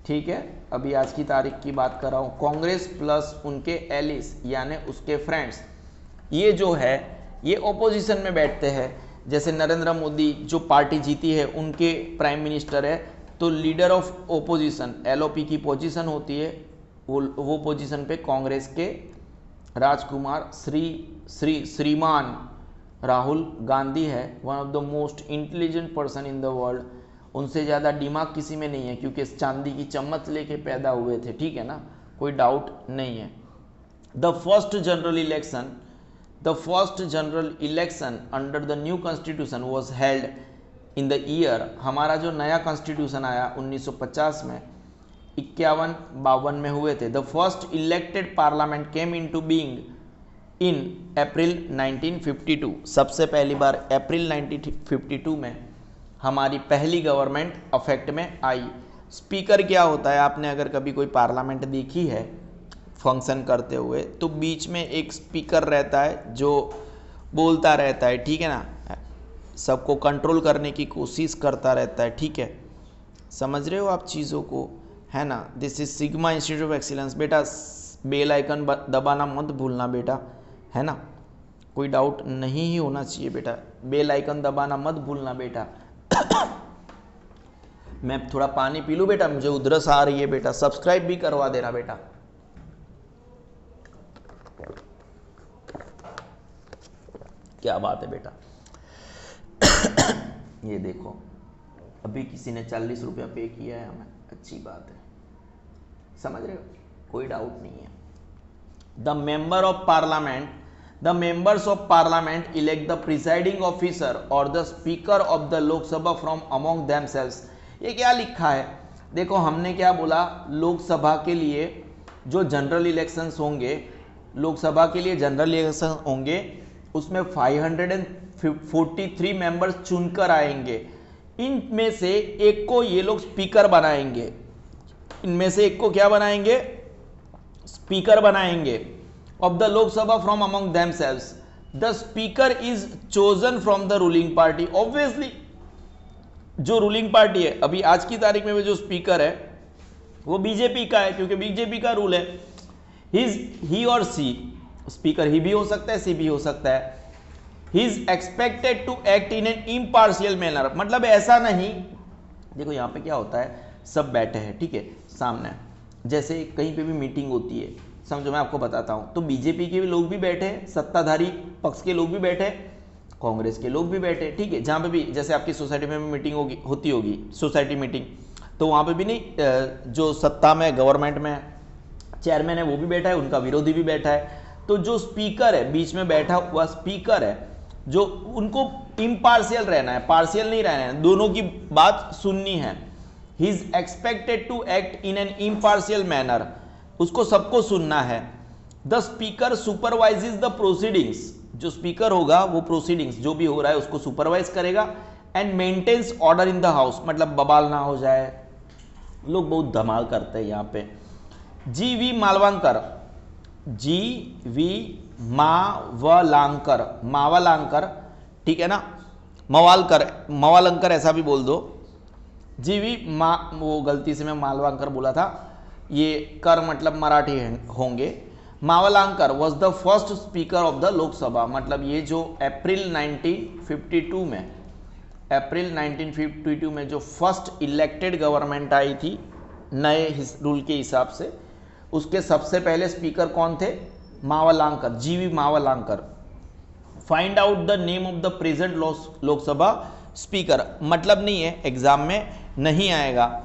ठीक है, अभी आज की तारीख की बात कर रहा हूँ, कांग्रेस प्लस उनके एलिस यानी उसके फ्रेंड्स, ये जो है ये ओपोजिशन में बैठते हैं। जैसे नरेंद्र मोदी जो पार्टी जीती है उनके प्राइम मिनिस्टर है, तो लीडर ऑफ ओपोजिशन एलओपी की पोजीशन होती है, वो पोजीशन पे कांग्रेस के राजकुमार श्रीमान राहुल गांधी है, one of the most intelligent person in the world. उनसे ज़्यादा दिमाग किसी में नहीं है, क्योंकि चांदी की चम्मच लेके पैदा हुए थे, ठीक है ना, कोई डाउट नहीं है। The first general election under the new constitution was held in the year, हमारा जो नया कॉन्स्टिट्यूशन आया 1950 में, 51-52 में हुए थे। The first elected parliament came into being in April 1952, सबसे पहली बार अप्रैल 1952 में हमारी पहली गवर्नमेंट अफेक्ट में आई। स्पीकर क्या होता है, आपने अगर कभी कोई पार्लियामेंट देखी है फंक्शन करते हुए, तो बीच में एक स्पीकर रहता है जो बोलता रहता है, ठीक है ना, सबको कंट्रोल करने की कोशिश करता रहता है, ठीक है, समझ रहे हो आप चीज़ों को, है ना। This is sigma institute of excellence. बेटा बेल आइकन दबाना मत भूलना बेटा, है ना, कोई डाउट नहीं ही होना चाहिए बेटा, बेल आइकन दबाना मत भूलना बेटा। मैं थोड़ा पानी पी लूं बेटा, मुझे उधरस आ रही है बेटा, सब्सक्राइब भी करवा देना बेटा। क्या बात है बेटा। ये देखो अभी किसी ने 40 रुपया पे किया है हमें, अच्छी बात है, समझ रहे हो, कोई डाउट नहीं है। The members of parliament elect the presiding officer or the speaker of the Lok Sabha from among themselves। ये क्या लिखा है, देखो हमने क्या बोला, लोकसभा के लिए जो जनरल इलेक्शंस होंगे, लोकसभा के लिए जनरल इलेक्शन होंगे, उसमें 543 मेंबर्स चुनकर आएंगे। इनमें से एक को ये लोग स्पीकर बनाएंगे, इनमें से एक को क्या बनाएंगे, स्पीकर बनाएंगे of the Lok Sabha from among themselves. The speaker is chosen from the ruling party. Obviously जो रूलिंग पार्टी है, अभी आज की तारीख में जो स्पीकर है वो बीजेपी का है, क्योंकि बीजेपी का रूल है। ही और सी, स्पीकर ही भी हो सकता है, सी भी हो सकता है। He is expected to act in an impartial manner, मतलब ऐसा नहीं, देखो यहाँ पे क्या होता है, सब बैठे हैं, ठीक है, सामने, जैसे कहीं पे भी मीटिंग होती है, समझो मैं आपको बताता हूँ, तो बीजेपी के लोग भी बैठे हैं, सत्ताधारी पक्ष के लोग भी बैठे, कांग्रेस के लोग भी बैठे, ठीक है, जहाँ पे भी, जैसे आपकी सोसाइटी में मीटिंग होती होगी, सोसाइटी मीटिंग, तो वहाँ पे भी नहीं, जो सत्ता में, गवर्नमेंट में चेयरमैन है वो भी बैठा है, उनका विरोधी भी बैठा है, तो जो स्पीकर है, बीच में बैठा हुआ स्पीकर है, जो उनको इम्पार्शियल रहना है, पार्शियल नहीं रहना है, दोनों की बात सुननी है। He is expected to act in an impartial manner, उसको सबको सुनना है। The speaker supervises the proceedings, जो स्पीकर होगा वो प्रोसीडिंग्स जो भी हो रहा है उसको सुपरवाइज करेगा। And maintains order in the house, मतलब बवाल ना हो जाए, लोग बहुत धमाल करते हैं यहाँ पे। जी वी मालवांकर, जी वी मावलांकर, मावलांकर, ठीक है ना, मवालंकर ऐसा भी बोल दो। जी वी वो गलती से मैं मालवांकर बोला था, ये कर मतलब मराठी होंगे। Mavalankar was the first speaker of the Lok Sabha, मतलब ये जो अप्रैल 1952 में जो फर्स्ट इलेक्टेड गवर्नमेंट आई थी नए रूल के हिसाब से, उसके सबसे पहले स्पीकर कौन थे? Mavalankar, G V Mavalankar. Find out the name of the present Lok Sabha speaker, मतलब नहीं है, एग्जाम में नहीं आएगा,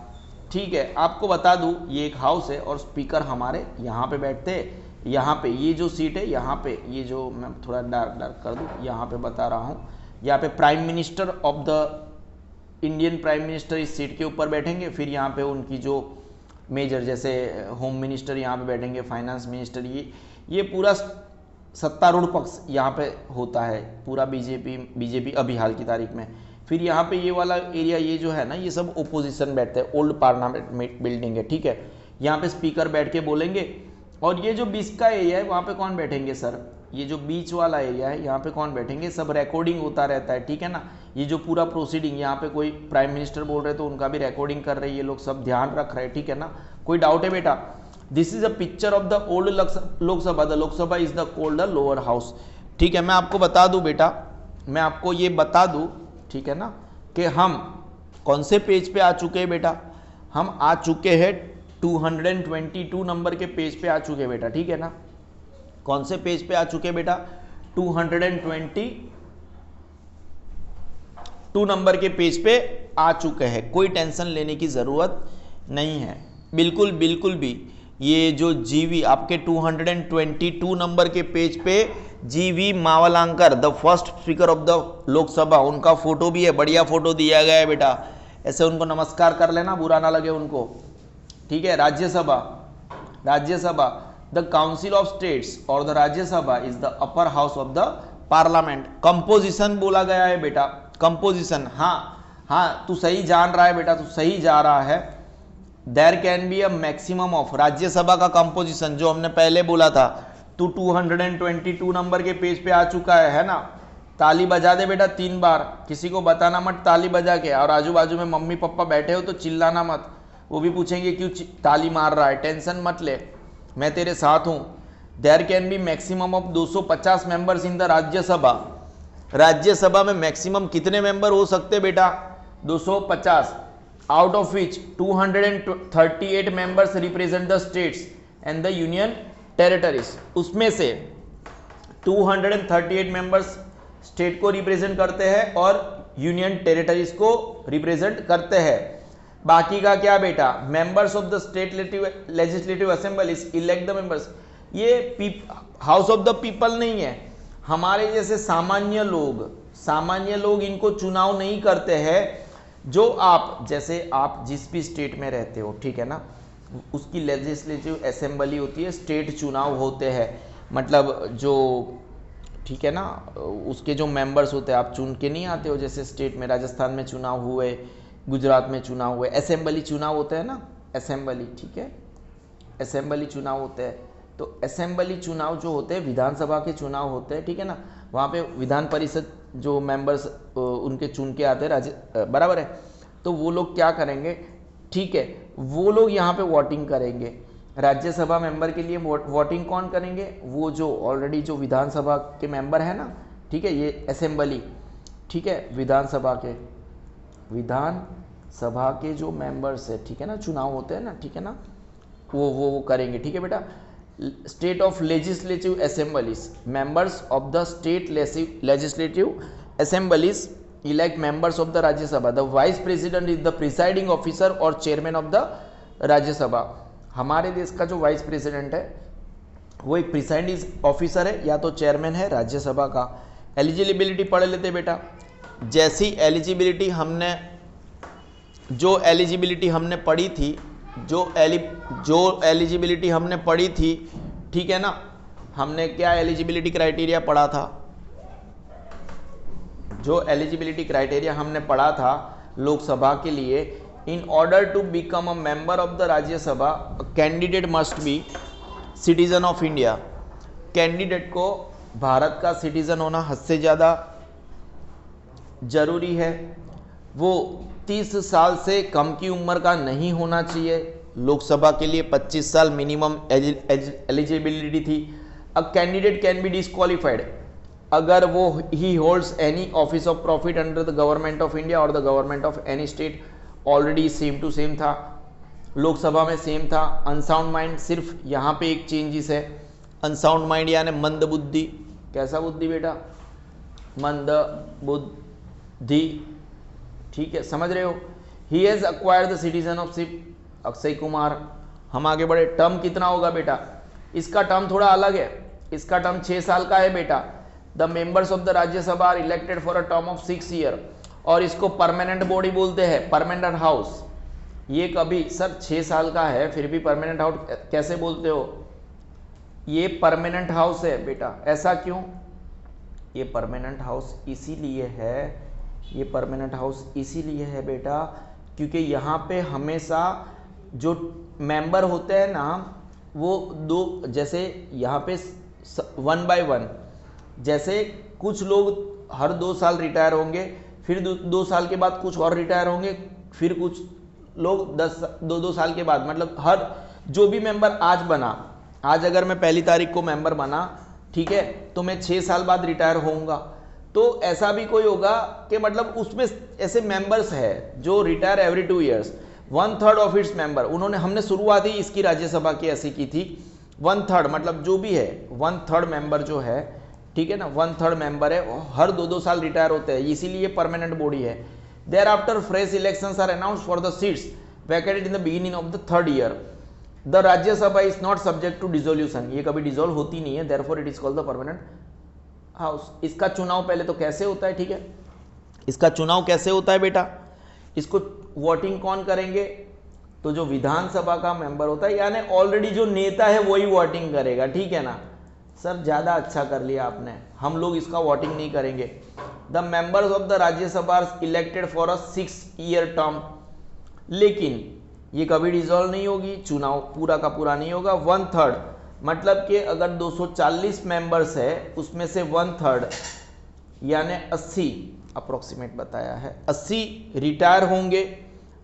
ठीक है, आपको बता दूं ये एक हाउस है और स्पीकर हमारे यहाँ पे बैठते हैं, यहाँ पे ये जो सीट है, यहाँ पे ये जो मैं थोड़ा डार्क कर दूं, यहाँ पे बता रहा हूँ, यहाँ पे prime minister of the Indian prime minister इस सीट के ऊपर बैठेंगे, फिर यहाँ पे उनकी जो मेजर जैसे होम मिनिस्टर यहाँ पे बैठेंगे, फाइनेंस मिनिस्टर, ये पूरा सत्तारूढ़ पक्ष यहाँ पे होता है, पूरा बीजेपी अभी हाल की तारीख में। फिर यहाँ पे ये वाला एरिया, ये जो है ना, ये सब ओपोजिशन बैठते हैं, ओल्ड पार्लियामेंट बिल्डिंग है, ठीक है, यहाँ पे स्पीकर बैठ के बोलेंगे। और ये जो बीच का एरिया है वहाँ पे कौन बैठेंगे सर? ये जो बीच वाला एरिया है यहाँ पे कौन बैठेंगे? सब रिकॉर्डिंग होता रहता है, ठीक है ना, ये जो पूरा प्रोसीडिंग, यहाँ पे कोई प्राइम मिनिस्टर बोल रहे तो उनका भी रिकॉर्डिंग कर रहे हैं, ये लोग सब ध्यान रख रहे हैं, ठीक है ना, कोई डाउट है बेटा? This is a picture of the old Lok Sabha, the Lok Sabha is the called the lower house, ठीक है। मैं आपको बता दूं बेटा, मैं आपको ये बता दूं, ठीक है ना, कि हम कौन से पेज पे आ चुके हैं बेटा? हम आ चुके हैं 222 नंबर के पेज पे आ चुके हैं बेटा, ठीक है ना। कौन से पेज पे आ चुके हैं बेटा? 222 नंबर के पेज पे आ चुके हैं, कोई टेंशन लेने की जरूरत नहीं है, बिल्कुल बिल्कुल भी। ये जो जीवी आपके 222 नंबर के पेज पे G V Mavalankar, the first speaker of the Lok Sabha, उनका फोटो भी है, बढ़िया फोटो दिया गया है बेटा, ऐसे उनको नमस्कार कर लेना, बुरा ना लगे उनको, ठीक है। Rajya Sabha the council of states और the Rajya Sabha is the upper house of the parliament. Composition बोला गया है बेटा, कंपोजिशन, हाँ तू सही जान रहा है बेटा, तू सही जा रहा है। There can be a maximum of, Rajya Sabha का कंपोजिशन जो हमने पहले बोला था, तू 222 नंबर के पेज पे आ चुका है ना। ताली बजा दे बेटा 3 बार, किसी को बताना मत ताली बजा के, और आजू बाजू में मम्मी पापा बैठे हो तो चिल्लाना मत, वो भी पूछेंगे क्यों ताली मार रहा है, टेंशन मत ले, मैं तेरे साथ हूं। There can be maximum of 250 members in the Rajya Sabha, Rajya Sabha में मैक्सिमम कितने मेंबर हो सकते बेटा? 250, out of which 238 members represent the states and the union territories, उसमें से 238 मेंबर्स स्टेट को रिप्रेजेंट करते हैं और यूनियन टेरिटरीज को रिप्रेजेंट करते हैं। बाकी का क्या बेटा? Members of the state legislative assemblies elect the members, ये हाउस ऑफ द पीपल नहीं है, हमारे जैसे सामान्य लोग इनको चुनाव नहीं करते हैं। जो आप, जैसे आप जिस भी स्टेट में रहते हो, ठीक है ना, उसकी लेजिस्लेटिव असेंबली होती है, स्टेट चुनाव होते हैं, मतलब जो, ठीक है ना, उसके जो मेंबर्स होते हैं, आप चुन के नहीं आते हो, जैसे स्टेट में राजस्थान में चुनाव हुए, गुजरात में चुनाव हुए, असेंबली चुनाव होते हैं ना, असेंबली, ठीक है, असेंबली चुनाव होते हैं। तो असेंबली चुनाव जो होते हैं विधानसभा के चुनाव होते हैं, ठीक है ना, वहाँ पे विधान परिषद जो मेंबर्स उनके चुन के आते हैं बराबर है। तो वो लोग क्या करेंगे, ठीक है, वो लोग यहाँ पे वोटिंग करेंगे। राज्यसभा मेंबर के लिए वोटिंग कौन करेंगे? वो जो ऑलरेडी जो विधानसभा के मेंबर है ना, ठीक है, ये असेंबली, ठीक है, विधानसभा के जो मेंबर्स है, ठीक है ना, चुनाव होते हैं ना, ठीक है ना, वो करेंगे, ठीक है बेटा। State of legislative assemblies, members of the state legislative assemblies elect members of the Rajya Sabha. The vice president is the presiding officer और चेयरमैन ऑफ द राज्यसभा। हमारे देश का जो वाइस प्रेसिडेंट है वो एक प्रिसाइडिंग ऑफिसर है या तो चेयरमैन है राज्यसभा का। एलिजिबिलिटी पढ़ लेते बेटा। जैसी एलिजिबिलिटी हमने पढ़ी थी, जो एलिजिबिलिटी हमने पढ़ी थी, ठीक है ना, हमने क्या एलिजिबिलिटी क्राइटेरिया पढ़ा था? जो एलिजिबिलिटी क्राइटेरिया हमने पढ़ा था लोकसभा के लिए, in order to become a member of the Rajya Sabha candidate must be citizen of India. Candidate को भारत का सिटीजन होना हद से ज़्यादा जरूरी है। वो 30 साल से कम की उम्र का नहीं होना चाहिए। लोकसभा के लिए 25 साल मिनिमम एलिजिबिलिटी थी। A candidate can be disqualified अगर वो ही holds any office of profit under the government of India और the government of any state. Already same to same था, लोकसभा में सेम था। अनसाउंड माइंड, सिर्फ यहाँ पे एक चेंजेस है। अनसाउंड माइंड यानी मंद बुद्धि। कैसा बुद्धि बेटा? मंद बुद्धि, ठीक है, समझ रहे हो। He has acquired the citizenship. Akshay Kumar. हम आगे बढ़े। टर्म कितना होगा बेटा? इसका टर्म थोड़ा अलग है, इसका टर्म 6 साल का है बेटा। The members of the Rajya Sabha are elected for a term of 6 year. और इसको परमानेंट बॉडी बोलते हैं, परमानेंट हाउस। ये कभी सर 6 साल का है फिर भी परमानेंट हाउस कैसे बोलते हो? ये परमानेंट हाउस है बेटा। ऐसा क्यों? ये परमानेंट हाउस इसीलिए है, ये परमानेंट हाउस इसीलिए है बेटा क्योंकि यहाँ पे हमेशा जो मेंबर होते हैं ना, वो दो, जैसे यहाँ पे 1 by 1, जैसे कुछ लोग हर 2 साल रिटायर होंगे, फिर 2 साल के बाद कुछ और रिटायर होंगे, फिर कुछ लोग 2 साल के बाद, मतलब हर जो भी मेंबर आज बना, आज अगर मैं 1 तारीख को मेंबर बना, ठीक है, तो मैं 6 साल बाद रिटायर होऊंगा। तो ऐसा भी कोई होगा कि मतलब उसमें ऐसे मेंबर्स है जो retire every 2 years. 1/3 of its member, हमने शुरुआत ही इसकी राज्यसभा की ऐसी की थी। 1/3 मतलब जो भी है 1/3 मेंबर जो है, ठीक है ना, 1/3 मेंबर है, हर 2 साल रिटायर होते हैं, इसीलिए परमानेंट बॉडी है। Thereafter fresh elections are announced for the seats vacated in the beginning of the 3rd year. The Rajya Sabha is not subject to dissolution. ये कभी डिसोल्व होती नहीं है, therefore it is called the permanent house. इसका चुनाव पहले तो कैसे होता है, ठीक है, इसका चुनाव कैसे होता है बेटा? इसको वोटिंग कौन करेंगे? तो जो विधानसभा का मेंबर होता है, यानी ऑलरेडी जो नेता है वही वोटिंग करेगा, ठीक है ना। सर ज़्यादा अच्छा कर लिया आपने, हम लोग इसका वोटिंग नहीं करेंगे। The members of the Rajya Sabha are elected for a 6 year term. लेकिन ये कभी डिसॉल्व नहीं होगी, चुनाव पूरा का पूरा नहीं होगा। 1/3 मतलब कि अगर 240 मेंबर्स है, उसमें से 1/3 यानी 80 अप्रोक्सीमेट बताया है, 80 रिटायर होंगे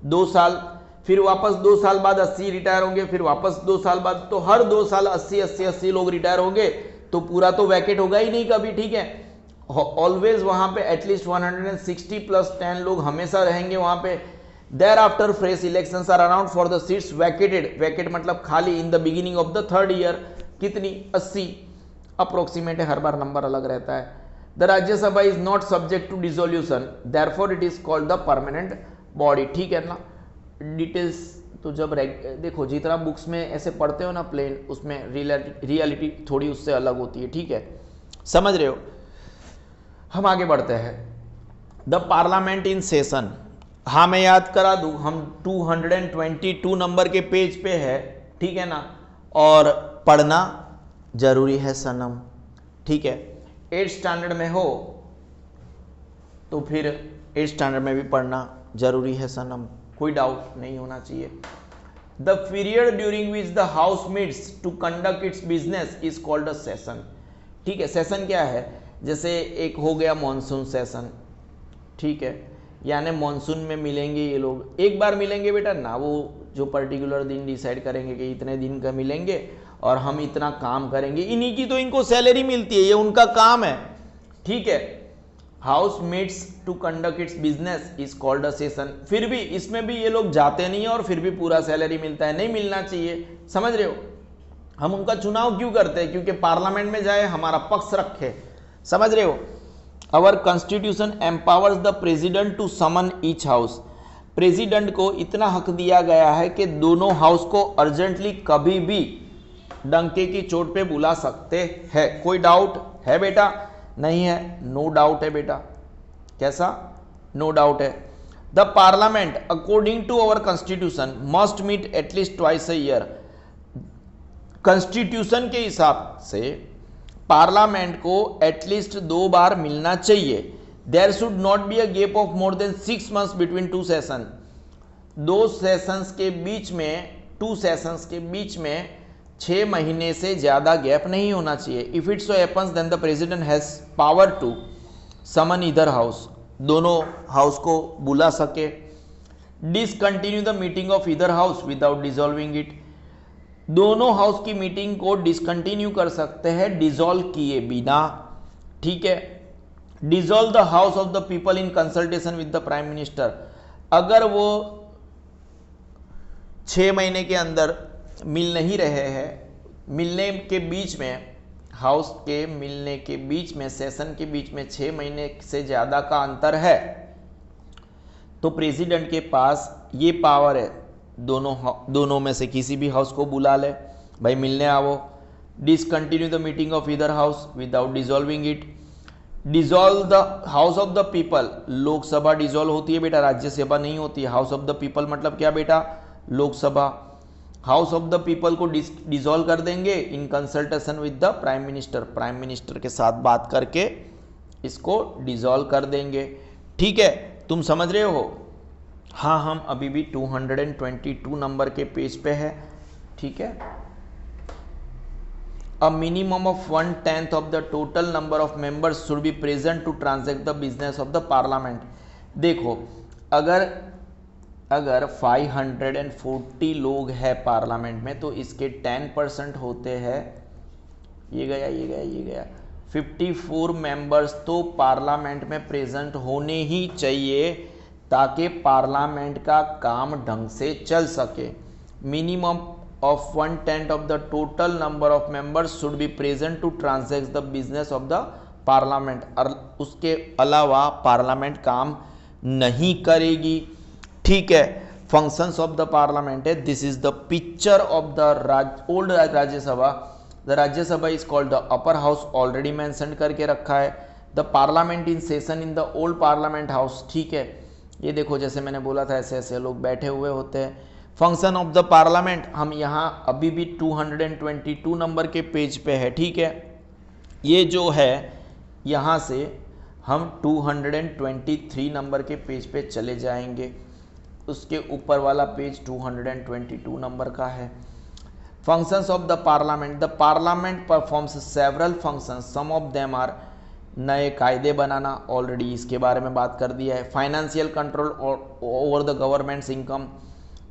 2 साल, फिर वापस 2 साल बाद 80 रिटायर होंगे, फिर वापस 2 साल बाद, तो हर 2 साल 80 लोग रिटायर होंगे, तो पूरा तो वैकेट होगा ही नहीं कभी, ठीक है। ऑलवेज वहां पे एटलीस्ट 160 + 10 लोग हमेशा रहेंगे वहां पे। Thereafter fresh elections are announced for the seats vacated. Vacant मतलब खाली in the beginning of the 3rd year. कितनी? 80 अप्रोक्सीमेट है, हर बार नंबर अलग रहता है। The Rajya Sabha is not subject to dissolution, therefore it is called the permanent body, ठीक है ना। डिटेल्स तो जब देखो जितना बुक्स में ऐसे पढ़ते हो ना प्लेन, उसमें रियलिटी थोड़ी उससे अलग होती है, ठीक है, समझ रहे हो। हम आगे बढ़ते हैं। द पार्लियामेंट इन सेशन, हाँ मैं याद करा दूं, हम 222 नंबर के पेज पे है, ठीक है ना, और पढ़ना जरूरी है सनम, ठीक है। 8th स्टैंडर्ड में हो तो फिर 8th स्टैंडर्ड में भी पढ़ना जरूरी है सनम, कोई डाउट नहीं होना चाहिए। The period during which the house meets to conduct its business is called a session, ठीक है। सेशन क्या है? जैसे एक हो गया मॉनसून सेशन, ठीक है, यानी मानसून में मिलेंगे ये लोग, एक बार मिलेंगे बेटा ना, वो जो पर्टिकुलर दिन डिसाइड करेंगे कि इतने दिन का मिलेंगे और हम इतना काम करेंगे, इन्हीं की तो इनको सैलरी मिलती है, ये उनका काम है, ठीक है। House meets to conduct its business is called a session. फिर भी इसमें भी ये लोग जाते नहीं है और फिर भी पूरा सैलरी मिलता है, नहीं मिलना चाहिए, समझ रहे हो। हम उनका चुनाव क्यों करते हैं, क्योंकि पार्लियामेंट में जाए, हमारा पक्ष रखे, समझ रहे हो। Our constitution empowers the president to summon each house. President को इतना हक दिया गया है कि दोनों हाउस को अर्जेंटली कभी भी डंके की चोट पे बुला सकते हैं। कोई डाउट है बेटा? नहीं है, नो डाउट है बेटा। कैसा? नो डाउट है। The parliament according to our constitution must meet at least twice a year. Constitution के हिसाब से पार्लियामेंट को एटलीस्ट 2 बार मिलना चाहिए। There should not be a gap of more than 6 months between 2 session. 2 sessions के बीच में, 2 सेशंस के बीच में 6 महीने से ज्यादा गैप नहीं होना चाहिए। If it so happens then the president has power to summon either house, दोनों हाउस को बुला सके। Discontinue the meeting of either house without dissolving it. दोनों हाउस की मीटिंग को डिसकंटिन्यू कर सकते हैं डिसॉल्व किए बिना, ठीक है। Dissolve the house of the people in consultation with the prime minister. अगर वो 6 महीने के अंदर मिल नहीं रहे हैं, मिलने के बीच में, हाउस के मिलने के बीच में, सेशन के बीच में 6 महीने से ज़्यादा का अंतर है, तो प्रेसिडेंट के पास ये पावर है, दोनों में से किसी भी हाउस को बुला ले, भाई मिलने आओ। Discontinue the meeting of either house without dissolving it. Dissolve the house of the people. Lok Sabha dissolve होती है बेटा, राज्यसभा नहीं होती है। हाउस ऑफ द पीपल मतलब क्या बेटा? Lok Sabha. House of the people को डिसॉल्व कर देंगे इन consultation with the prime minister. Prime minister के साथ बात करके इसको डिसॉल्व कर देंगे, ठीक है। तुम समझ रहे हो? हाँ, हम अभी भी 222 नंबर के पेज पे है, ठीक है। A minimum of 1/10 of the total number of members should be present to transact the business of the parliament। देखो, अगर 540 लोग हैं पार्लियामेंट में, तो इसके 10% होते हैं, ये गया 54 मेंबर्स तो पार्लियामेंट में प्रेजेंट होने ही चाहिए, ताकि पार्लियामेंट का काम ढंग से चल सके। Minimum of 1/10 of the total number of members should be present to transact the business of the parliament। और उसके अलावा पार्लियामेंट काम नहीं करेगी, ठीक है। फंक्शंस ऑफ द पार्लियामेंट है, this is the picture of the old Rajya Sabha. The Rajya Sabha is called the upper house, already mention करके रखा है। The parliament in session in the old parliament house, ठीक है। ये देखो, जैसे मैंने बोला था, ऐसे ऐसे लोग बैठे हुए होते हैं। फंक्शन ऑफ द पार्लियामेंट, हम यहाँ अभी भी 222 नंबर के पेज पे है, ठीक है। ये जो है, यहाँ से हम 223 नंबर के पेज पे चले जाएंगे, उसके ऊपर वाला पेज 222 नंबर का है। Functions of the parliament. The parliament performs several functions, some of them are. नए कायदे बनाना, ऑलरेडी इसके बारे में बात कर दिया है। Financial control over the governments income.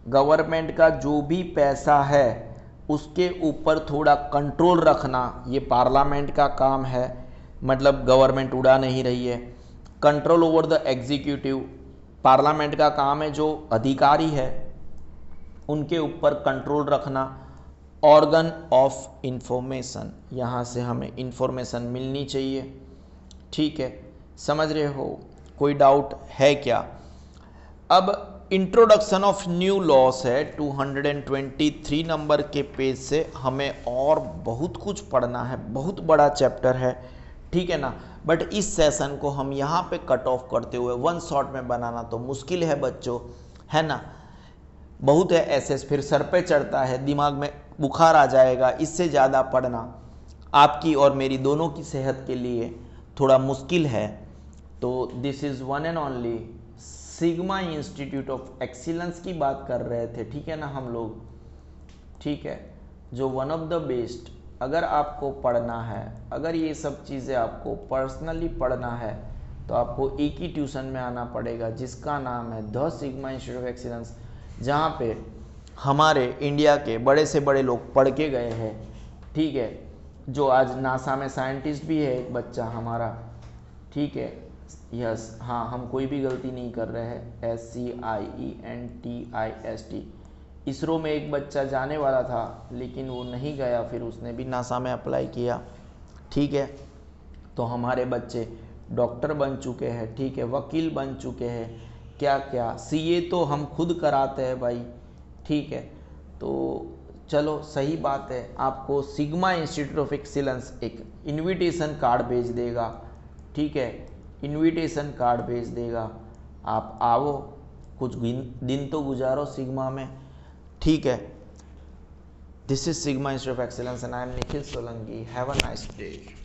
Government का जो भी पैसा है उसके ऊपर थोड़ा कंट्रोल रखना, ये पार्लियामेंट का काम है, मतलब गवर्नमेंट उड़ा नहीं रही है। Control over the executive, parliament का काम है जो अधिकारी है उनके ऊपर कंट्रोल रखना। ऑर्गन ऑफ इंफॉर्मेशन, यहाँ से हमें इंफॉर्मेशन मिलनी चाहिए, ठीक है। समझ रहे हो? कोई डाउट है क्या? अब इंट्रोडक्शन ऑफ न्यू लॉस है 223 नंबर के पेज से। हमें और बहुत कुछ पढ़ना है, बहुत बड़ा चैप्टर है, ठीक है ना। बट इस सेशन को हम यहाँ पे कट ऑफ करते हुए 1 शॉट में बनाना तो मुश्किल है बच्चों, है ना। बहुत है ऐसे, फिर सर पे चढ़ता है, दिमाग में बुखार आ जाएगा। इससे ज़्यादा पढ़ना आपकी और मेरी दोनों की सेहत के लिए थोड़ा मुश्किल है। तो this is one and only sigma institute of excellence की बात कर रहे थे, ठीक है ना हम लोग, ठीक है। जो वन ऑफ द बेस्ट, अगर आपको पढ़ना है, अगर ये सब चीज़ें आपको पर्सनली पढ़ना है, तो आपको एक ही ट्यूशन में आना पड़ेगा जिसका नाम है the sigma institute of excellence, जहाँ पे हमारे इंडिया के बड़े से बड़े लोग पढ़ के गए हैं, ठीक है। जो आज नासा में साइंटिस्ट भी है एक बच्चा हमारा, ठीक है। यस, हाँ, हम कोई भी गलती नहीं कर रहे हैं। SCIENTIST। इसरो में एक बच्चा जाने वाला था लेकिन वो नहीं गया, फिर उसने भी नासा में अप्लाई किया, ठीक है। तो हमारे बच्चे डॉक्टर बन चुके हैं, ठीक है, वकील बन चुके हैं, क्या क्या CA तो हम खुद कराते हैं भाई, ठीक है। तो चलो सही बात है, आपको सिग्मा इंस्टीट्यूट ऑफ एक्सीलेंस एक इनविटेशन कार्ड भेज देगा, ठीक है, इनविटेशन कार्ड भेज देगा। आप आओ, कुछ दिन तो गुजारो सिग्मा में, ठीक है। This is sigma institute of excellence and I am Nikhil Solanki. Have a nice day.